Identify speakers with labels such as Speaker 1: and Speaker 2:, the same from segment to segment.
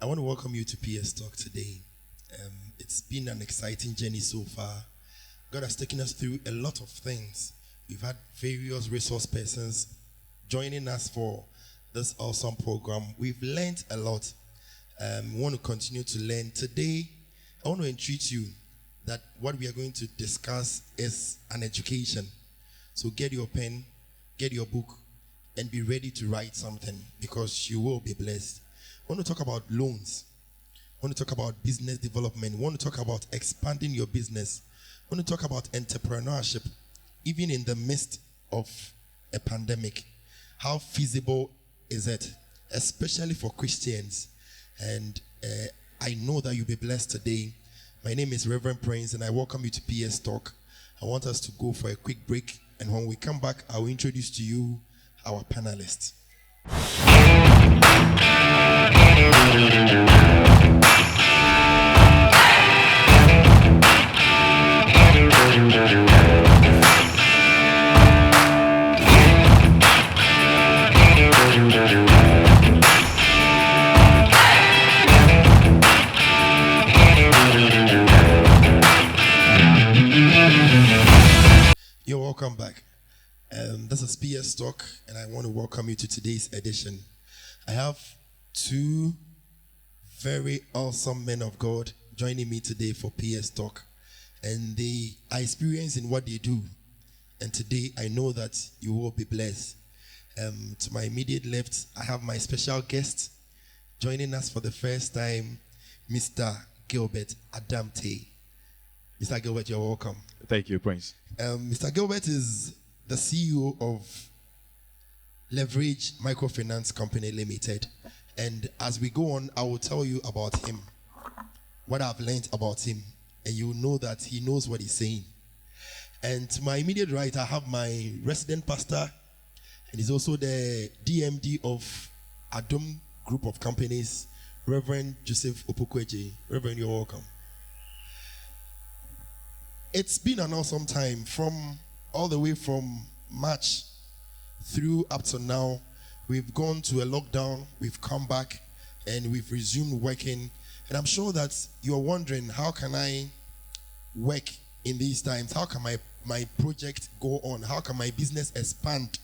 Speaker 1: I want to welcome you to PS Talk today. It's been an exciting journey so far. God has taken us through a lot of things. We've had various resource persons joining us for this awesome program. We've learned a lot. We want to continue to learn. Today, I want to entreat you that what we are going to discuss is an education. So get your pen, get your book, and be ready to write something because you will be blessed. I want to talk about loans. I want to talk about business development. I want to talk about expanding your business. I want to talk about entrepreneurship, even in the midst of a pandemic. How feasible is it, especially for Christians? And I know that you'll be blessed today. My name is Reverend Prince, and I welcome you to PS Talk. I want us to go for a quick break, and when we come back, I will introduce to you our panelists. You're welcome back. This is PS Talk, and I want to welcome you to today's edition. I have two very awesome men of God joining me today for PS Talk, and they are experienced in what they do. And today, I know that you will be blessed. To my immediate left, I have my special guest joining us for the first time, Mr. Gilbert Adamte. Mr. Gilbert, you're welcome.
Speaker 2: Thank you, Prince.
Speaker 1: Mr. Gilbert is the CEO of Leverage Microfinance Company Limited. And as we go on, I will tell you about him, what I've learned about him, and you will know that he knows what he's saying. And to my immediate right, I have my resident pastor, and he's also the DMD of Adom Group of Companies, Reverend Joseph Opokweje. Reverend, you're welcome. It's been an awesome time from all the way from March through up to now. We've gone to a lockdown, we've come back, and we've resumed working. And I'm sure that you're wondering, how can I work in these times? How can my project go on? How can my business expand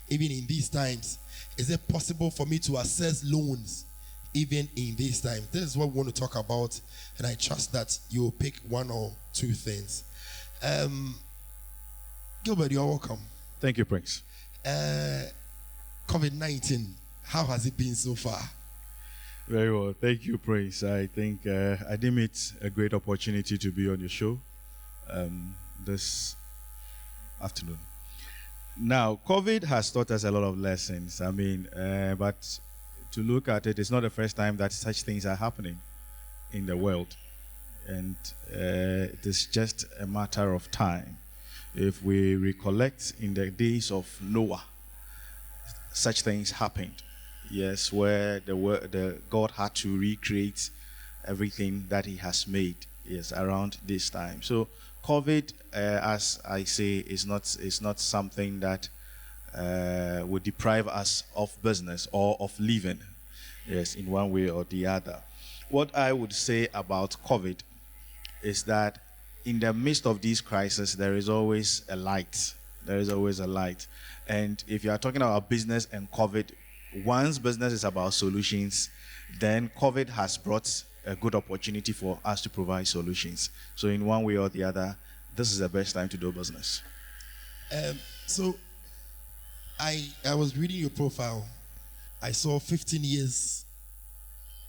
Speaker 1: even in these times? Is it possible for me to access loans even in these times? This is what we want to talk about, and I trust that you will pick one or two things. Gilbert, you're welcome.
Speaker 2: Thank you, Prince.
Speaker 1: COVID-19, how has it been so far?
Speaker 2: Very well. Thank you, Prince. I think I deem it a great opportunity to be on your show this afternoon. Now, COVID has taught us a lot of lessons. I mean, but to look at it, it's not the first time that such things are happening in the world. And it is just a matter of time. If we recollect in the days of Noah, such things happened. Yes, where the God had to recreate everything that he has made. Yes, around this time. So COVID, as I say, is not something that would deprive us of business or of living. Yes, in one way or the other. What I would say about COVID is that in the midst of these crises, there is always a light. There is always a light. And if you are talking about business and COVID, once business is about solutions, then COVID has brought a good opportunity for us to provide solutions. So in one way or the other, this is the best time to do business.
Speaker 1: So I was reading your profile. I saw 15 years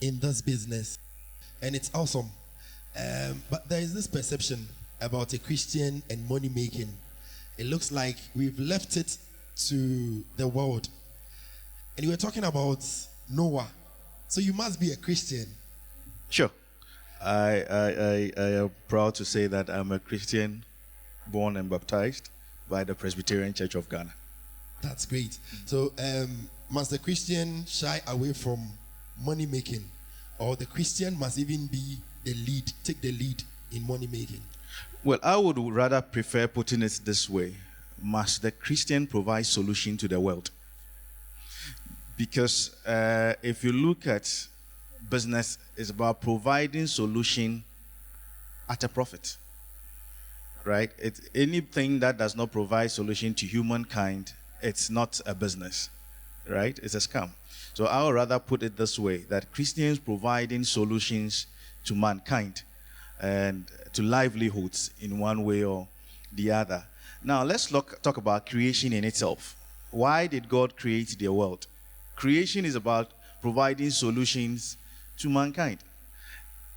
Speaker 1: in this business, and it's awesome. But there is this perception about a Christian and money making. It looks like we've left it to the world. And you were talking about Noah. So you must be a Christian.
Speaker 2: Sure. I am proud to say that I'm a Christian born and baptized by the Presbyterian Church of Ghana.
Speaker 1: That's great. So must the Christian shy away from money making? Or the Christian must even be the lead, take the lead in money making?
Speaker 2: Well, I would rather prefer putting it this way. Must the Christian provide solution to the world? Because if you look at business is about providing solution at a profit. Right? Anything that does not provide solution to humankind, it's not a business. Right? It's a scam. So I would rather put it this way, that Christians providing solutions to mankind and to livelihoods in one way or the other. Now let's talk about creation in itself. Why did God create the world? Creation is about providing solutions to mankind.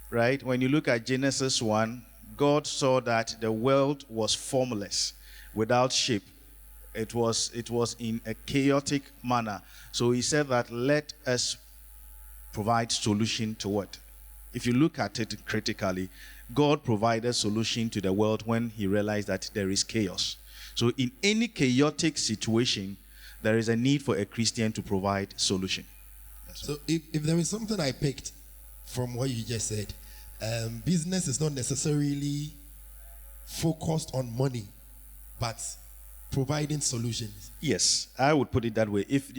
Speaker 2: Right? When you look at Genesis 1, God saw that the world was formless, without shape. It was in a chaotic manner. So he said that let us provide solution to it. If you look at it critically, God provided solution to the world when he realized that there is chaos. So in any chaotic situation, there is a need for a Christian to provide solution.
Speaker 1: So if there is something I picked from what you just said, business is not necessarily focused on money, but providing solutions.
Speaker 2: Yes, I would put it that way. If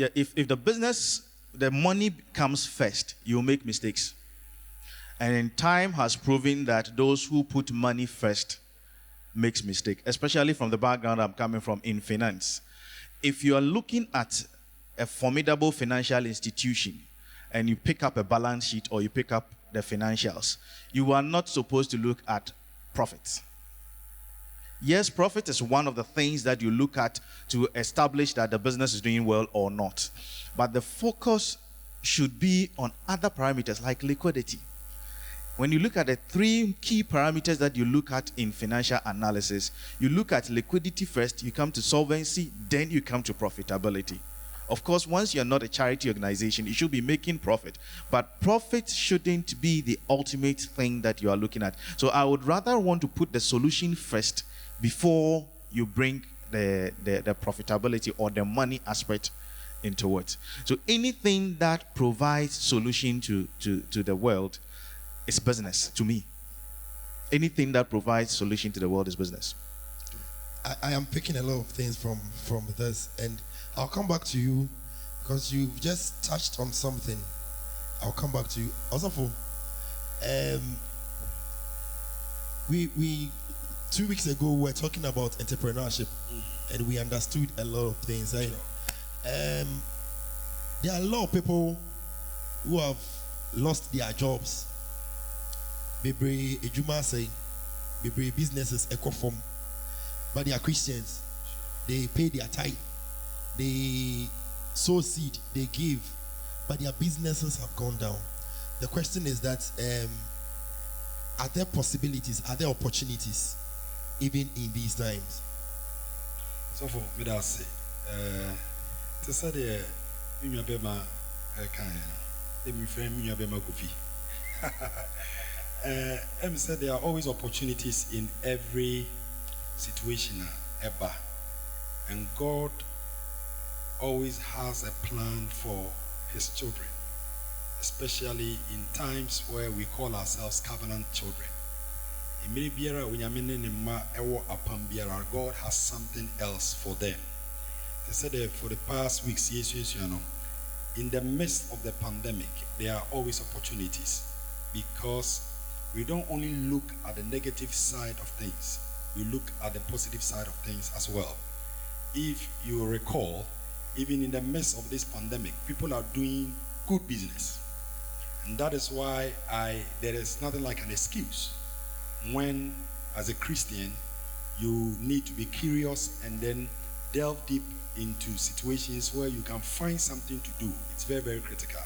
Speaker 2: the business, the money comes first, you'll make mistakes. And time has proven that those who put money first makes mistake, especially from the background I'm coming from in finance. If you are looking at a formidable financial institution and you pick up a balance sheet or you pick up the financials, you are not supposed to look at profits. Yes, profit is one of the things that you look at to establish that the business is doing well or not. But the focus should be on other parameters like liquidity. When you look at the three key parameters that you look at in financial analysis, you look at liquidity first, you come to solvency, then you come to profitability. Of course, once you're not a charity organization, you should be making profit. But profit shouldn't be the ultimate thing that you are looking at. So I would rather want to put the solution first before you bring the profitability or the money aspect into it. So anything that provides solution to the world is business to me. Anything that provides solution to the world is business.
Speaker 1: I am picking a lot of things from this, and I'll come back to you because you've just touched on something. I'll come back to you. Also, we 2 weeks ago we were talking about entrepreneurship, and we understood a lot of things. There are a lot of people who have lost their jobs. Bebre ejuma say, bebre businesses ecoform, but they are Christians. They pay their tithe, they sow seed, they give, but their businesses have gone down. The question is that are there possibilities, are there opportunities, even in these times?
Speaker 3: So for me that say, to say the me bema kind, me friend me bema kofi. Em said there are always opportunities in every situation ever, and God always has a plan for his children, especially in times where we call ourselves covenant children. God has something else for them. They said that for the past weeks, yes, in the midst of the pandemic, there are always opportunities, because we don't only look at the negative side of things, we look at the positive side of things as well. If you recall, even in the midst of this pandemic, people are doing good business. And that is why there is nothing like an excuse when, as a Christian, you need to be curious and then delve deep into situations where you can find something to do. It's very, very critical.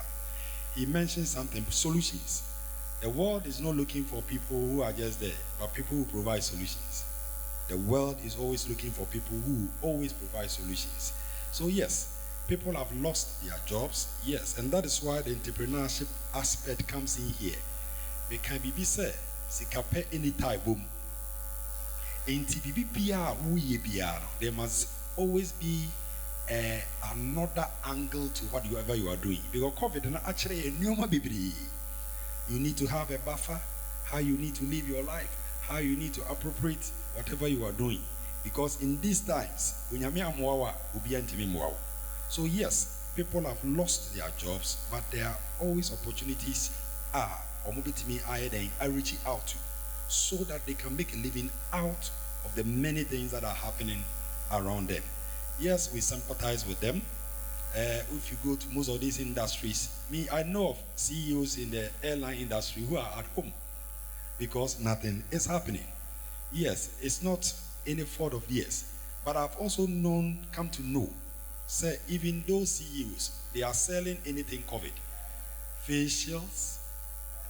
Speaker 3: He mentioned something, solutions. The world is not looking for people who are just there, but people who provide solutions. The world is always looking for people who always provide solutions. So yes, people have lost their jobs, yes, and that is why the entrepreneurship aspect comes in here. They can be said, "Sikape any type boom." There must always be another angle to whatever you are doing. Because COVID actually a new baby. You need to have a buffer, how you need to live your life, how you need to appropriate whatever you are doing. Because in these times, so yes, people have lost their jobs, but there are always opportunities omobitimi ayeden I reach out to, so that they can make a living out of the many things that are happening around them. Yes, we sympathize with them. If you go to most of these industries, I know of CEOs in the airline industry who are at home because nothing is happening. Yes, it's not any fault of theirs, but I've also come to know, say, even those CEOs, they are selling anything COVID, facials,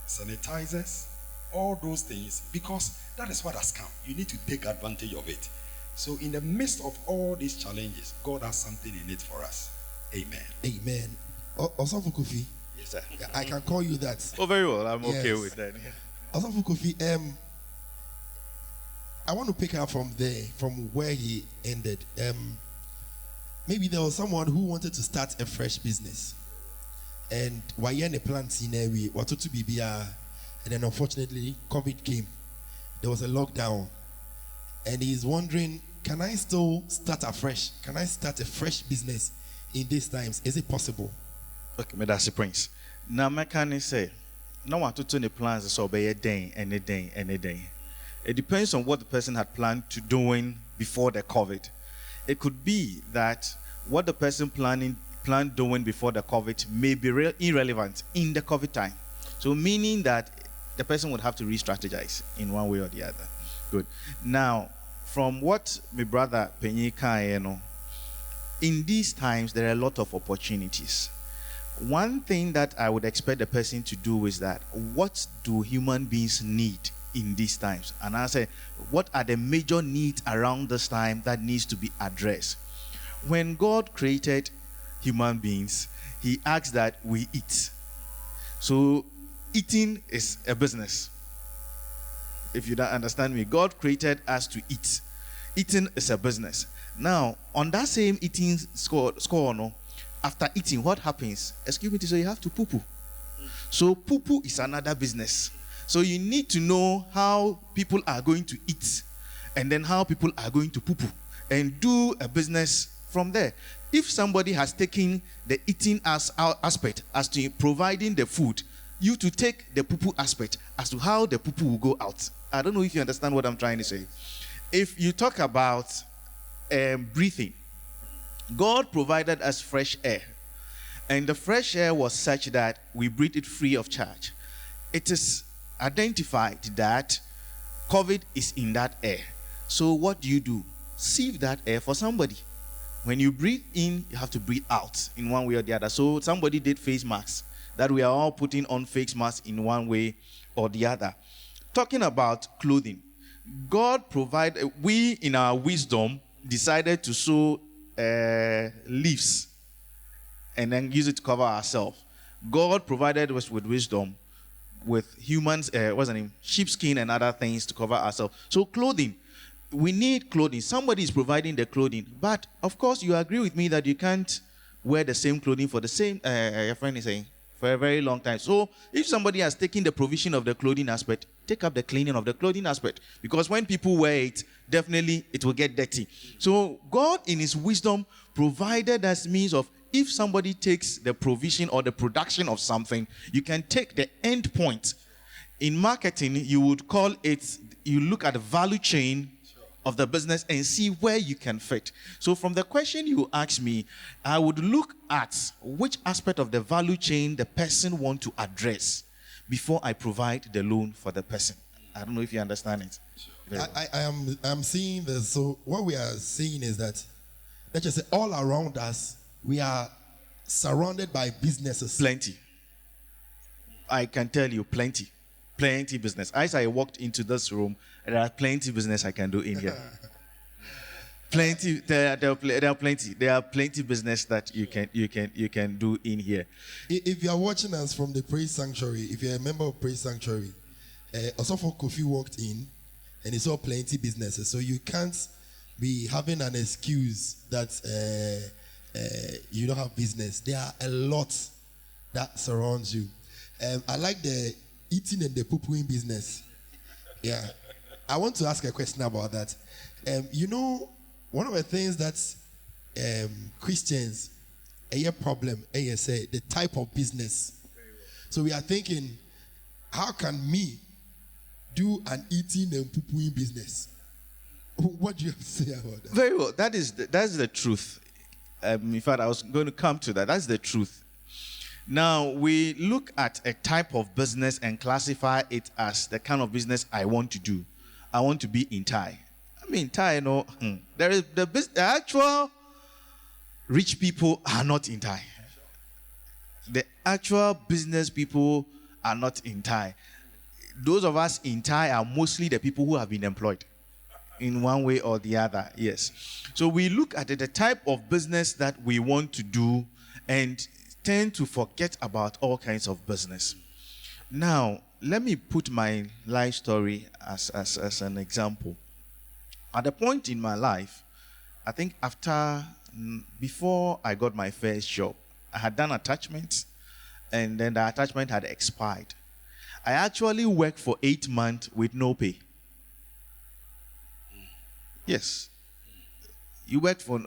Speaker 3: sanitizers, all those things, because that is what has come. You need to take advantage of it. So in the midst of all these challenges, God has something in it for us. Amen.
Speaker 1: Amen. Osofo Kofi.
Speaker 3: Yes, sir.
Speaker 1: I can call you that.
Speaker 2: Oh, very well. I'm okay
Speaker 1: Yes.
Speaker 2: with that.
Speaker 1: Osofo Kofi, I want to pick up from there, from where he ended. Maybe there was someone who wanted to start a fresh business. And while you're in the plant in area, what to be and then unfortunately COVID came. There was a lockdown. And he's wondering, can I still start afresh? Can I start a fresh business in these times? Is it possible?
Speaker 2: Okay, me that's the prince. Now, my can say, no one to turn the plans so by a day and a day and a day. It depends on what the person had planned to doing before the COVID. It could be that what the person planned doing before the COVID may be irrelevant in the COVID time. So meaning that the person would have to re-strategize in one way or the other. Good. Now, from what my brother Penny Kaeno, in these times there are a lot of opportunities. One thing that I would expect the person to do is that, what do human beings need in these times? And I say, what are the major needs around this time that needs to be addressed? When God created human beings, he asked that we eat. So eating is a business. If you don't understand me, God created us to eat. Eating is a business. Now, on that same eating score, no, after eating, what happens? Excuse me to say, you have to poo-poo. So poo-poo is another business. So you need to know how people are going to eat, and then how people are going to poo-poo, and do a business from there. If somebody has taken the eating aspect as to providing the food, you to take the poo-poo aspect as to how the poo-poo will go out. I don't know if you understand what I'm trying to say. If you talk about breathing, God provided us fresh air. And the fresh air was such that we breathe it free of charge. It is identified that COVID is in that air. So what do? Sieve that air for somebody. When you breathe in, you have to breathe out in one way or the other. So somebody did face masks, that we are all putting on face masks in one way or the other. Talking about clothing, God provided, we in our wisdom decided to sow leaves and then use it to cover ourselves. God provided us with wisdom, with humans, what's the name? Sheepskin and other things to cover ourselves. So clothing, we need clothing. Somebody is providing the clothing. But of course, you agree with me that you can't wear the same clothing for the same, your friend is saying, for a very long time. So if somebody has taken the provision of the clothing aspect, take up the cleaning of the clothing aspect. Because when people wear it, definitely it will get dirty. So God in his wisdom provided us means of, if somebody takes the provision or the production of something, you can take the end point. In marketing, you would call it, you look at the value chain of the business and see where you can fit. So from the question you asked me, I would look at which aspect of the value chain the person wants to address before I provide the loan for the person. I don't know if you understand it.
Speaker 1: I'm seeing this. So what we are seeing is that, let's just say, all around us, we are surrounded by businesses.
Speaker 2: Plenty. I can tell you plenty. Plenty business. As I walked into this room, there are plenty business I can do in here. Plenty. There are plenty. There are plenty business that you can do in here.
Speaker 1: If you are watching us from the Praise Sanctuary, if you're a member of Praise Sanctuary, Osofo Kofi walked in and he saw plenty businesses. So you can't be having an excuse that you don't have business. There are a lot that surrounds you. I like the eating and the poo-pooing business. Yeah. I want to ask a question about that. One of the things that Christians, a problem, say, the type of business. So we are thinking, how can me do an eating and poo-pooing business? What do you have to say about that?
Speaker 2: Very well. That's the truth. In fact, I was going to come to that. That's the truth. Now, we look at a type of business and classify it as the kind of business I want to do. I want to be in Thai. I mean, Thai, you know, there is the actual rich people are not in Thai. The actual business people are not in Thai. Those of us in Thai are mostly the people who have been employed in one way or the other. Yes. So we look at the type of business that we want to do and tend to forget about all kinds of business. Now, let me put my life story as an example. At a point in my life, I think before I got my first job, I had done attachments, and then the attachment had expired. I actually worked for 8 months with no pay. Yes. You work for,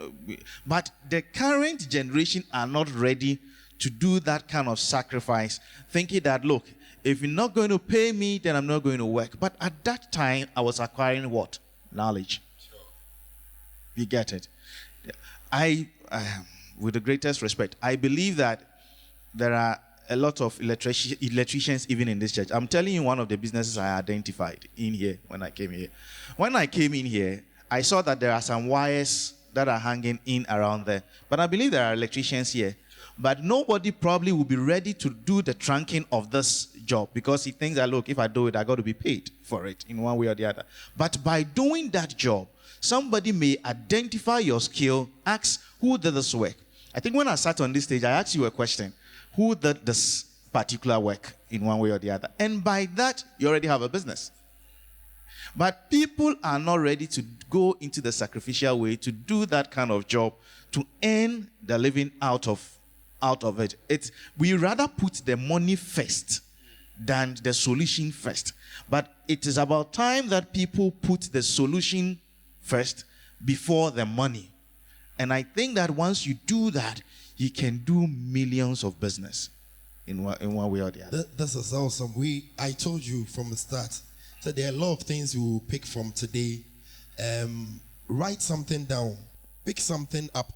Speaker 2: but the current generation are not ready to do that kind of sacrifice, thinking that, look, if you're not going to pay me, then I'm not going to work. But at that time, I was acquiring what? Knowledge. Sure. You get it? I, with the greatest respect, I believe that there are a lot of electricians even in this church. I'm telling you one of the businesses I identified in here when I came here. When I came in here, I saw that there are some wires that are hanging in around there. But I believe there are electricians here. But nobody probably will be ready to do the trunking of this job because he thinks that, look, if I do it, I got to be paid for it in one way or the other. But by doing that job, somebody may identify your skill, ask, who did this work? I think when I sat on this stage, I asked you a question. Who did this particular work in one way or the other? And by that, you already have a business. But people are not ready to go into the sacrificial way to do that kind of job to earn the living out of it. We rather put the money first than the solution first. But it is about time that people put the solution first before the money. And I think that once you do that, you can do millions of business in one way or the other.
Speaker 1: This is awesome. I told you from the start, so there are a lot of things we will pick from today. Write something down, pick something up,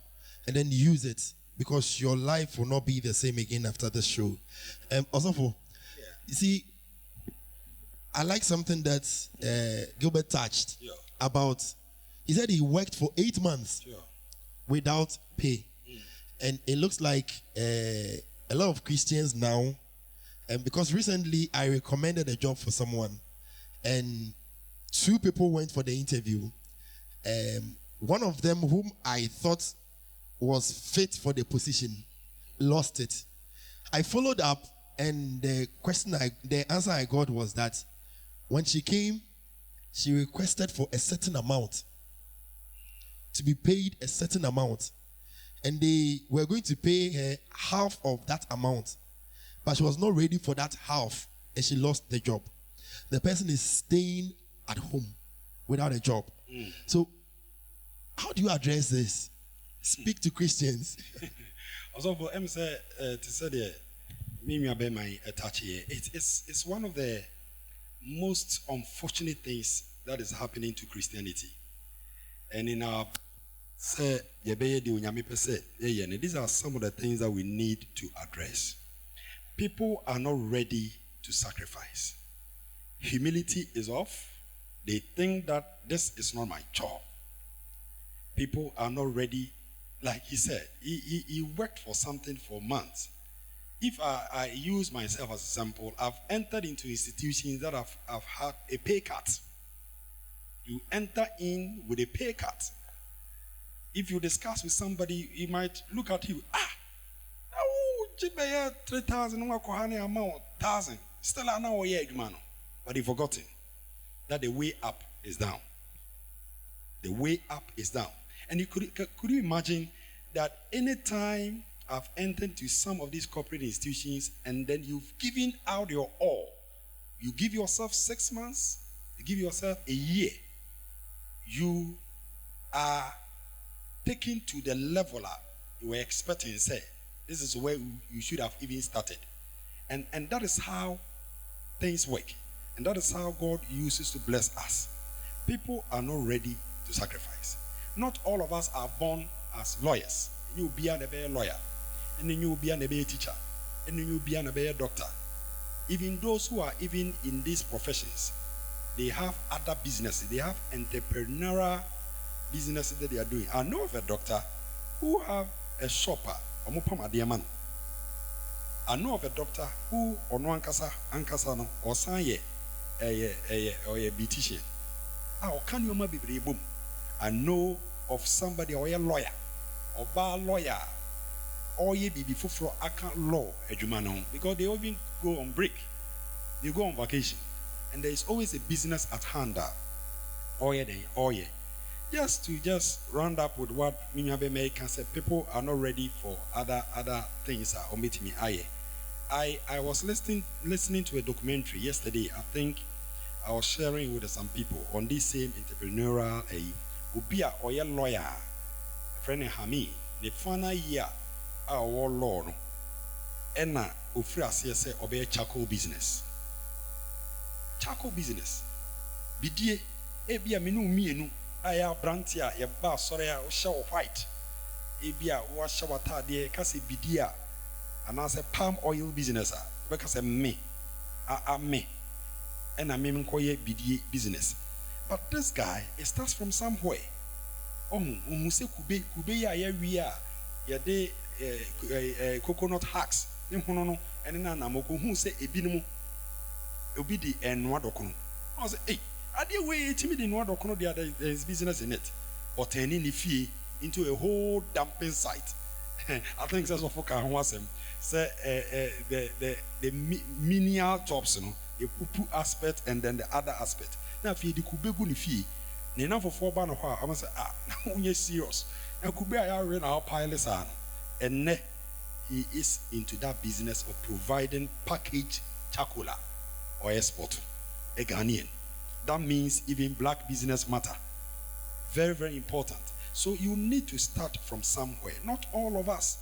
Speaker 1: and then use it, because your life will not be the same again after the show. Also, you see, I like something that Gilbert touched about. He said he worked for 8 months without pay. And it looks like a lot of Christians now, because recently I recommended a job for someone, and 2 people went for the interview. One of them, whom I thought was fit for the position, lost it. I followed up, and the answer I got was that when she came, she requested for a certain amount, to be paid a certain amount. And they were going to pay her half of that amount. But she was not ready for that half, and she lost the job. The person is staying at home without a job. So, how do you address this? Speak to Christians.
Speaker 3: Also, for M say to say the me about my attach here. It's one of the most unfortunate things that is happening to Christianity. And in our these are some of the things that we need to address. People are not ready to sacrifice. Humility is off. They think that this is not my job. People are not ready. Like he said, he worked for something for months. If I use myself as an example, I've entered into institutions that I've had a pay cut. You enter in with a pay cut. If you discuss with somebody, he might look at you. 3,000, 1,000. Still, I know but you've forgotten that the way up is down. The way up is down. And could you imagine that anytime I've entered to some of these corporate institutions and then you've given out your all, you give yourself 6 months, you give yourself a year, you are taken to the level you were expecting, say, this is where you should have even started. And that is how things work. And that is how God uses to bless us. People are not ready to sacrifice. Not all of us are born as lawyers. You will be a lawyer, and then you will be a teacher, and then you will be a doctor. Even those who are even in these professions, they have other businesses. They have entrepreneurial businesses that they are doing. I know of a doctor who have a shopper. I know of a doctor who ono ankasa no osan ye beautician. Can you be boom? I know of somebody or a lawyer, or bar lawyer, or ye be before account law edumano, because they even go on break, they go on vacation, and there is always a business at hand. Just to round up with what Minyabe May can say, people are not ready for other things. I was listening to a documentary yesterday. I think I was sharing with some people on this same entrepreneurial Ubia or a lawyer, a friend Hami, the final year our law no. Enna Ufra say obey charcoal business. Charcoal business. Bidie ebia menu mienu aya brantia ye ba sore a show white. Ebia wa shawata de kase bidie and I say palm oil business because me and I mean koye bidie business. But this guy, it starts from somewhere. Say kube ya ya de coconut hacks. And then I who say ebinimu obi di enwa dokono. I say, hey, I did way timid in one dokono there is business in it. Or turning the fee into a whole dumping site. I think that's what I want them. Say the menial jobs, you know, the pupu aspect and then the other aspect. Now if you the kubegu ni fee, na for 4 ban of her, I must say now when you're serious. Now kube I ran our pilots on, and he is into that business of providing packaged chocolate or export a Ghanaian. That means even black business matter. Very, very important. So you need to start from somewhere. Not all of us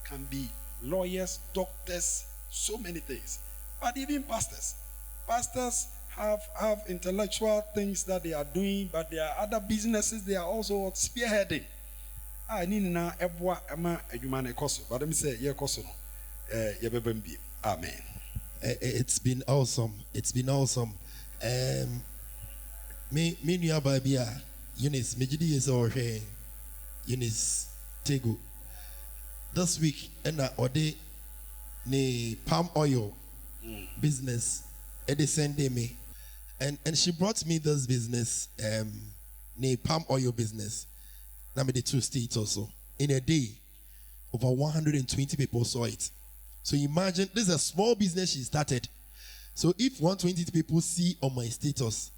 Speaker 3: can be lawyers, doctors, so many things. But even pastors. Pastors have intellectual things that they are doing, but there are other businesses they are also spearheading. I need na ebwa ama adwumane koso. But let me say ye koso no. Yebebembi. Amen.
Speaker 1: It's been awesome. It's been awesome. Me nua babia Eunice Mejidi is our Eunice Tego. This week and ode ne palm oil business they send me and she brought me this business ne palm oil business. Now me the 2 states also. In a day over 120 people saw it. So imagine this is a small business she started. So if 120 people see on my status,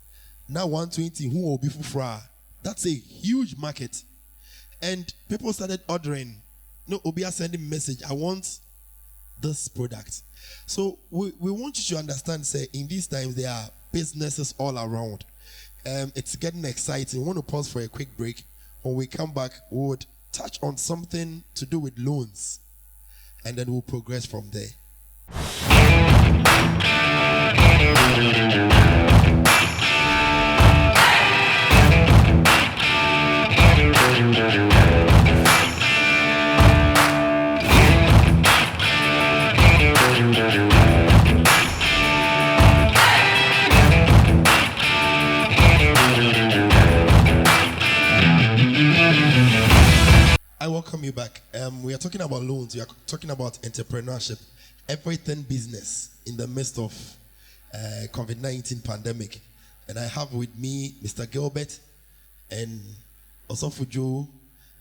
Speaker 1: now 120 who will be for that's a huge market. And people started ordering. No, Obia sending message. I want this product. So we want you to understand, say, in these times there are businesses all around. It's getting exciting. We want to pause for a quick break. When we come back, we would touch on something to do with loans. And then we'll progress from there. I welcome you back. We are talking about loans. We are talking about entrepreneurship, everything business in the midst of COVID-19 pandemic. And I have with me Mr. Gilbert and also Fujo,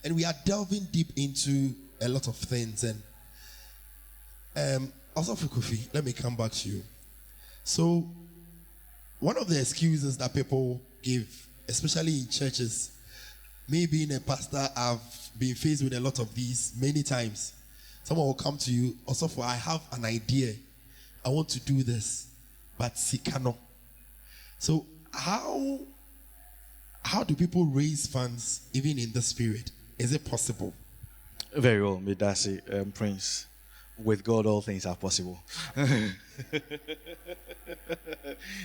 Speaker 1: and we are delving deep into a lot of things. And also for Kofi, let me come back to you. So, one of the excuses that people give, especially in churches, me being a pastor, I've been faced with a lot of these many times. Someone will come to you, also for I have an idea, I want to do this, but sikano. So how do people raise funds even in this period? Is it possible?
Speaker 2: Very well, Medasi, Prince. With God, all things are possible.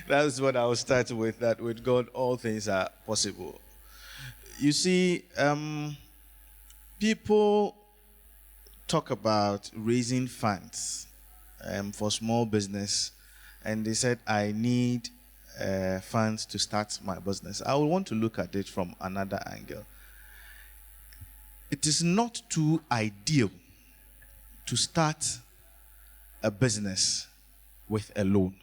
Speaker 2: That's what I will start with, that with God, all things are possible. You see, people talk about raising funds for small business, and they said, I need funds to start my business. I would want to look at it from another angle. It is not too ideal to start a business with a loan,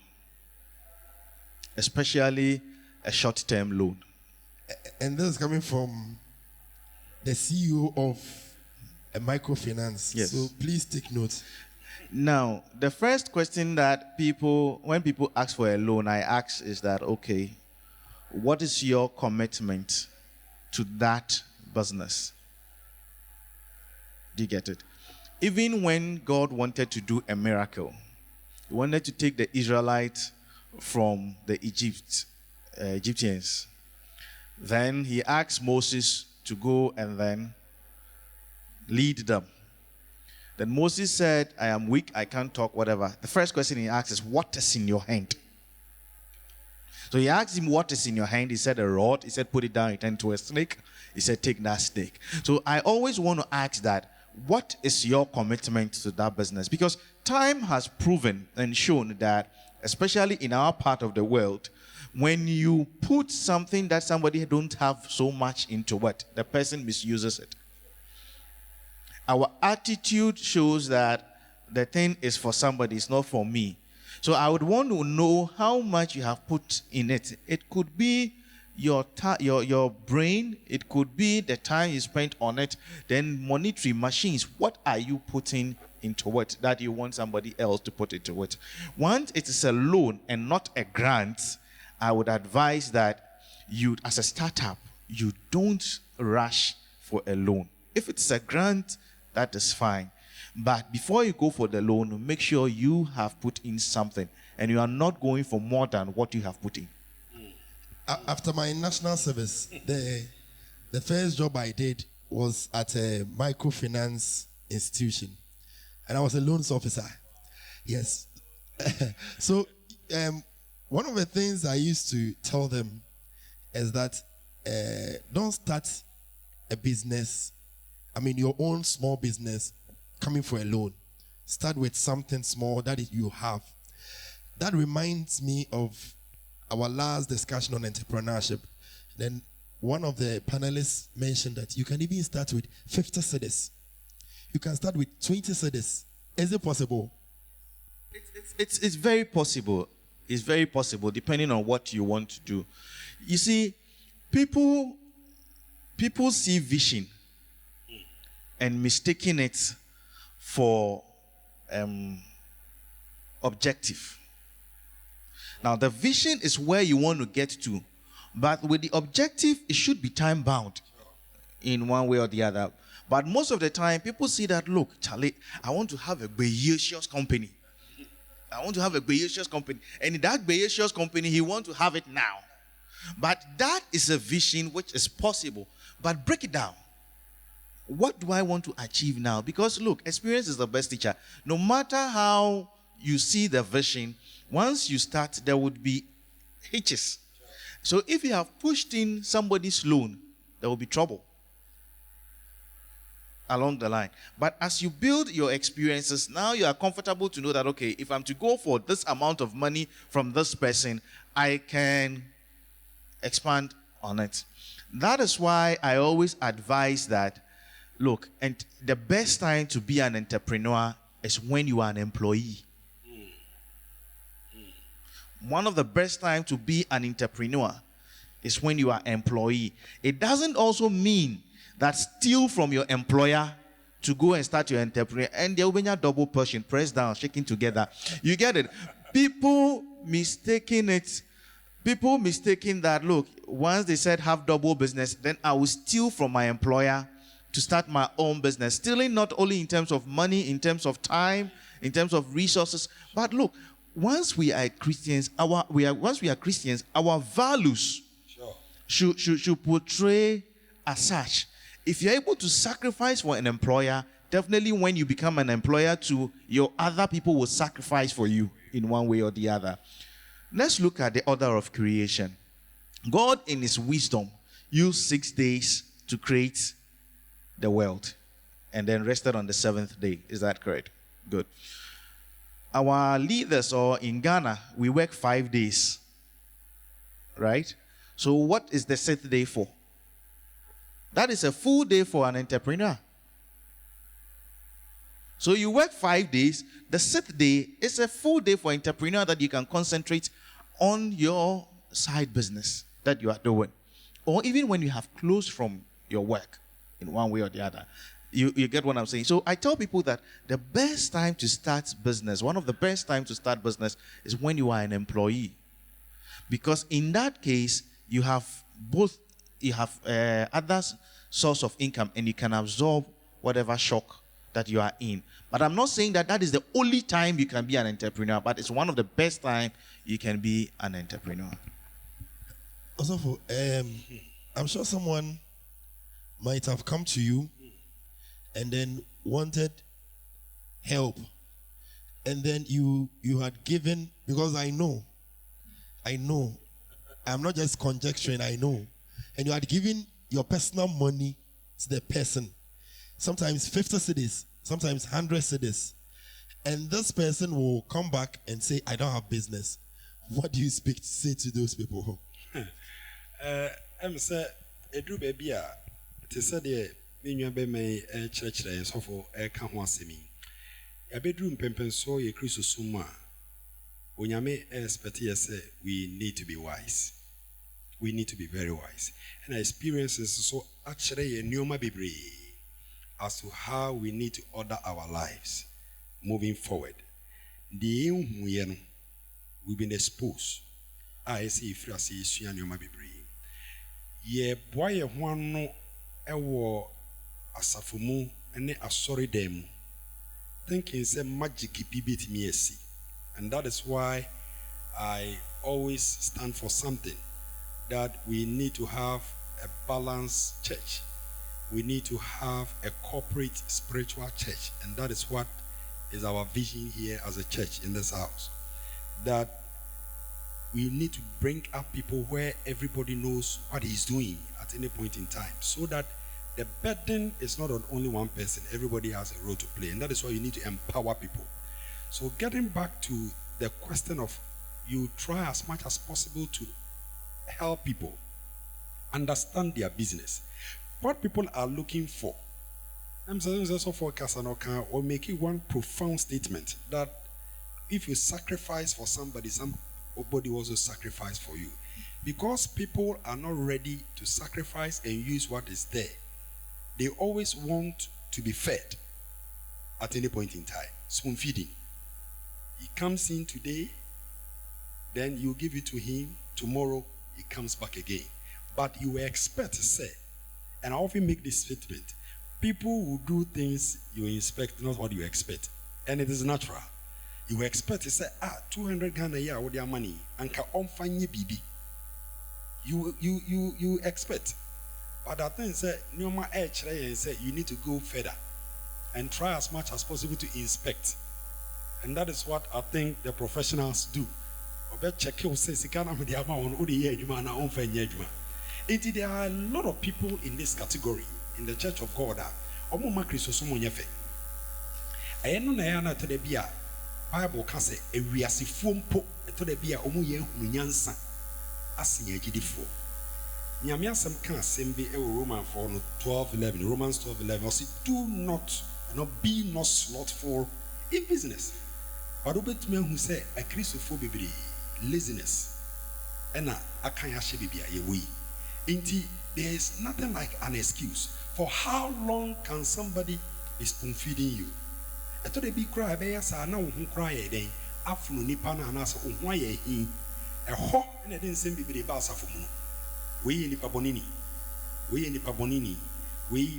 Speaker 2: especially a short-term loan.
Speaker 1: And this is coming from the CEO of a microfinance.
Speaker 2: Yes.
Speaker 1: So please take note.
Speaker 2: Now, the first question that when people ask for a loan, I ask is that, okay, what is your commitment to that business? Do you get it? Even when God wanted to do a miracle, he wanted to take the Israelites from the Egyptians. Then he asked Moses to go and then lead them. Then Moses said, I am weak, I can't talk, whatever. The first question he asked is, what is in your hand? So he asked him, what is in your hand? He said, a rod. He said, put it down. It turned to a snake. He said, take that snake. So I always want to ask that, what is your commitment to that business? Because time has proven and shown that, especially in our part of the world, when you put something that somebody don't have so much into it, the person misuses it. Our attitude shows that the thing is for somebody, it's not for me. So I would want to know how much you have put in it. It could be your brain, it could be the time you spent on it, then monetary machines. What are you putting into it that you want somebody else to put into it? Once it is a loan and not a grant, I would advise that you, as a startup, you don't rush for a loan. If it's a grant, that is fine. But before you go for the loan, make sure you have put in something and you are not going for more than what you have put in.
Speaker 1: After my national service, the first job I did was at a microfinance institution, and I was a loans officer. Yes. So one of the things I used to tell them is that don't start a business, your own small business, coming for a loan. Start with something small that you have. That reminds me of our last discussion on entrepreneurship. Then one of the panelists mentioned that you can even start with 50 cedis. You can start with 20 cedis. Is it possible?
Speaker 2: It's very possible. It's very possible, depending on what you want to do. You see, people see vision and mistaking it for objective. Now, the vision is where you want to get to, but with the objective, it should be time-bound in one way or the other. But most of the time, people see that, look, Charlie, I want to have a Bayesian company. I want to have a Bayesian company. And in that Bayesian company, he wants to have it now. But that is a vision which is possible. But break it down. What do I want to achieve now? Because, look, experience is the best teacher. No matter how you see the vision, once you start, there would be hitches. So if you have pushed in somebody's loan, there will be trouble along the line. But as you build your experiences, now you are comfortable to know that, okay, if I'm to go for this amount of money from this person, I can expand on it. That is why I always advise that, look, and the best time to be an entrepreneur is when you are an employee. One of the best times to be an entrepreneur is when you are an employee. It doesn't also mean that steal from your employer to go and start your entrepreneur. And there will be a double portion, press down, shaking together. You get it? People mistaking that, look, once they said have double business, then I will steal from my employer to start my own business. Stealing not only in terms of money, in terms of time, in terms of resources, but look, once we are Christians, our values should portray as such. If you're able to sacrifice for an employer,
Speaker 4: definitely when you become an employer too, your other people will sacrifice for you in one way or the other. Let's look at the order of creation. God, in his wisdom, used 6 days to create the world and then rested on the 7th day. Is that correct? Good. Our leaders, or in Ghana, we work 5 days. Right? So what is the 6th day for? That is a full day for an entrepreneur. So you work 5 days. The 6th day is a full day for entrepreneur that you can concentrate on your side business that you are doing. Or even when you have closed from your work in one way or the other. You get what I'm saying? So I tell people that the best time to start business, one of the best times to start business is when you are an employee. Because in that case, you have other source of income and you can absorb whatever shock that you are in. But I'm not saying that is the only time you can be an entrepreneur, but it's one of the best time you can be an entrepreneur.
Speaker 1: Also, I'm sure someone might have come to you and then wanted help, and then you had given, because I know, I'm not just conjecturing, I know, and you had given your personal money to the person, sometimes 50 cedis, sometimes 100 cedis, and this person will come back and say, I don't have business. What do you say to those people?
Speaker 3: I'm say Edru baby a te say de menua be me chire so for ka ho asemi. Ya bedru mpempenso ye Kristo suma. Onyame expect say we need to be wise. We need to be very wise. And our experiences so actually a neoma bebre as to how we need to order our lives moving forward. The we've been exposed. I see if you see neoma bebre. Ye boy one no ewo asafumu ene asori dem thinking say magic bibit me esi, and that is why I always stand for something that we need to have a balanced church. We need to have a corporate spiritual church, and that is what is our vision here as a church in this house, that we need to bring up people where everybody knows what he's doing at any point in time, so that the burden is not on only one person. Everybody has a role to play, and that is why you need to empower people. So getting back to the question of, you try as much as possible to help people understand their business, what people are looking for. I'm saying also for Kasanoka or making one profound statement that if you sacrifice for somebody, somebody also sacrifice for you. Because people are not ready to sacrifice and use what is there, they always want to be fed at any point in time. Spoon feeding. He comes in today, then you give it to him, tomorrow he comes back again. But you expect to say, and I often make this statement, people who do things you expect, not what you expect. And it is natural. You expect to say, 200 Ghana a year with your money, and can onfanye bibi. You expect. But I think say Numa H say you need to go further and try as much as possible to inspect. And that is what I think the professionals do. Check you say there are a lot of people in this category in the Church of God. Bible can say a reasifumpo to the beer omuye munyansa asinya gidifo. Nyamiasam can sembe Romans 12:11. Romans 12:11. Say, do not be not slothful in business. But obet me who say a Christopher baby laziness. Ena akanya shebibia yewi. Inti there is nothing like an excuse. For how long can somebody be spoon feeding you? Eto de bi cry be yasa na wo hu cry eden afunu nipa na na so ho aye hin eho na den sem bibire ba asafo mu we nipa bonini we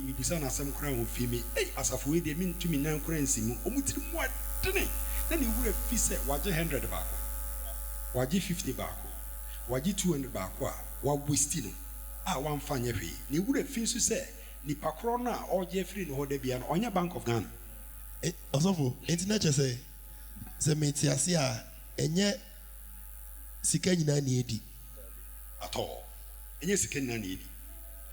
Speaker 3: mi bisa na asem cry wo fi mi asafo we de mi ntumi nan cry nsimu omutiri mu adene na ni wura fi se waje 100 ba ko waje 50 ba ko waje 200 ba ko a wa waste no a wan fanye hwe ni wura fi so se nipa koro na ɔgye free no hoda bia no ɔnya Bank of Ghana.
Speaker 1: Osofo, internet say meti ase a enye sika nyina na edi.
Speaker 3: At all. Enye sika nyina na edi.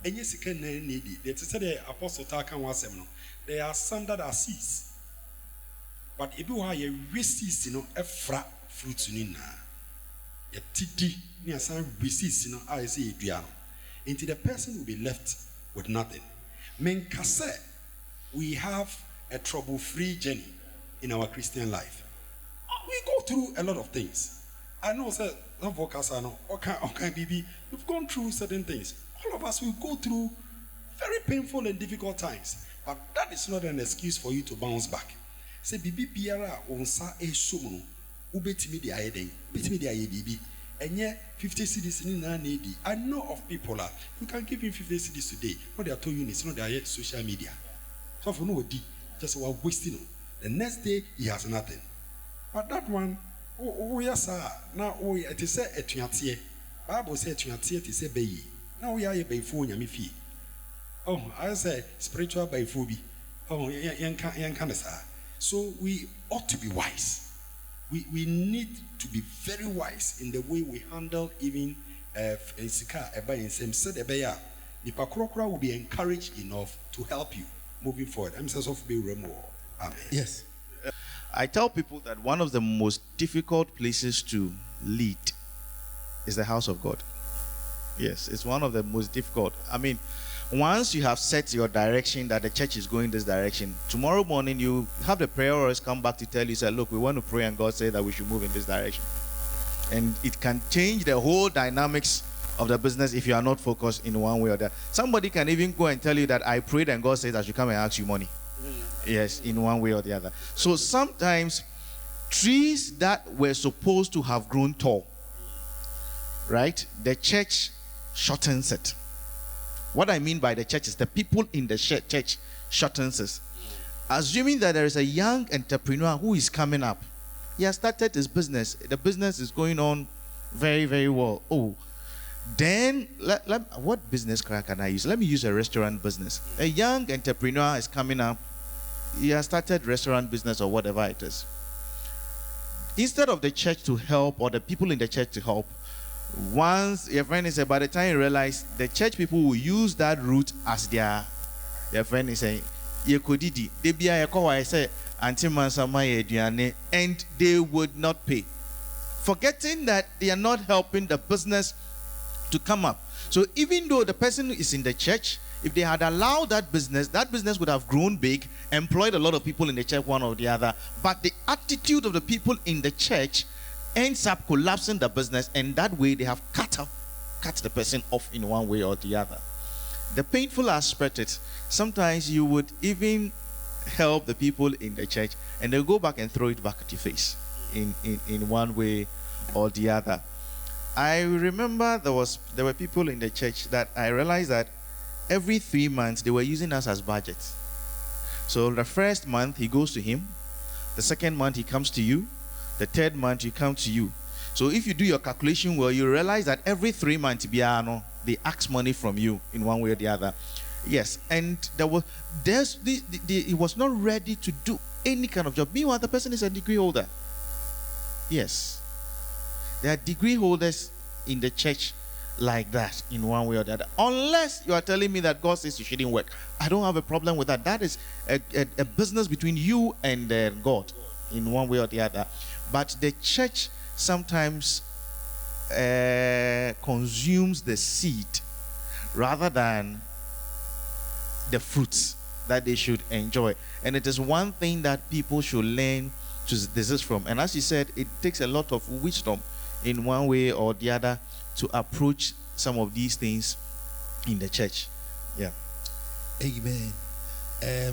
Speaker 3: Enye sika nyina na edi. They say the apostle ta kan wasem no. There are some that are seeds. But if you are a seeds no efra fruits ni na. Ya titi ni asan seeds no I say edua no. Until the person will be left with nothing. Men kase we have a trouble-free journey in our Christian life. We go through a lot of things. I know, sir, some focus I know. Okay, baby, we've gone through certain things. All of us will go through very painful and difficult times. But that is not an excuse for you to bounce back. Say, bibi biara onsa e somuno. Ubetimi di ayeden. Ubetimi di ayebibi. Enye 50 cedis in na need. I know of people who can give him 50 cedis today. What they are told you is not their social media. So for no just while wasting. The next day he has nothing. But that one, oh yes, sir. Now it is a tuatie. Bible says tuatie it is a bay. Now we are a bay for yami fee. Oh, I say spiritual by phobia. Oh, yankan. So we ought to be wise. We need to be very wise in the way we handle even sika eba in same said ebeya. Nipa krokra will be encouraged enough to help you moving forward. I'm saying of be remo. Amen.
Speaker 1: Yes.
Speaker 4: I tell people that one of the most difficult places to lead is the house of God. Yes, it's one of the most difficult. I mean, once you have set your direction that the church is going this direction, tomorrow morning you have the prayer always come back to tell you, say, look, we want to pray and God said that we should move in this direction. And it can change the whole dynamics of the business if you are not focused in one way or the other. Somebody can even go and tell you that I prayed and God says I should come and ask you money. Yes, in one way or the other. So sometimes trees that were supposed to have grown tall, right? The church shortens it. What I mean by the church is the people in the church shortens it. Assuming that there is a young entrepreneur who is coming up. He has started his business. The business is going on very, very well. Oh, then what business can I use? Let me use a restaurant business. A young entrepreneur is coming up. He has started restaurant business or whatever it is. Instead of the church to help or the people in the church to help, once your friend is by the time you realize the church people will use that route as their friend is saying, Yekodidi, they be a call I say and they would not pay. Forgetting that they are not helping the business to come up. So even though the person is in the church, if they had allowed that business would have grown big, employed a lot of people in the church, one or the other. But the attitude of the people in the church ends up collapsing the business, and that way they have cut the person off in one way or the other. The painful aspect is sometimes you would even help the people in the church, and they'll go back and throw it back at your face in one way or the other. I remember there were people in the church that I realized that every 3 months they were using us as budgets. So the first month he goes to him, the second month he comes to you, the third month he comes to you. So if you do your calculation well, you realize that every 3 months they ask money from you in one way or the other. Yes, and he was not ready to do any kind of job. Meanwhile, the person is a degree holder. Yes. There are degree holders in the church like that in one way or the other. Unless you are telling me that God says you shouldn't work. I don't have a problem with that. That is a business between you and God in one way or the other. But the church sometimes consumes the seed rather than the fruits that they should enjoy. And it is one thing that people should learn to desist from. And as you said, it takes a lot of wisdom in one way or the other to approach some of these things in the church. Yeah.
Speaker 1: Amen. There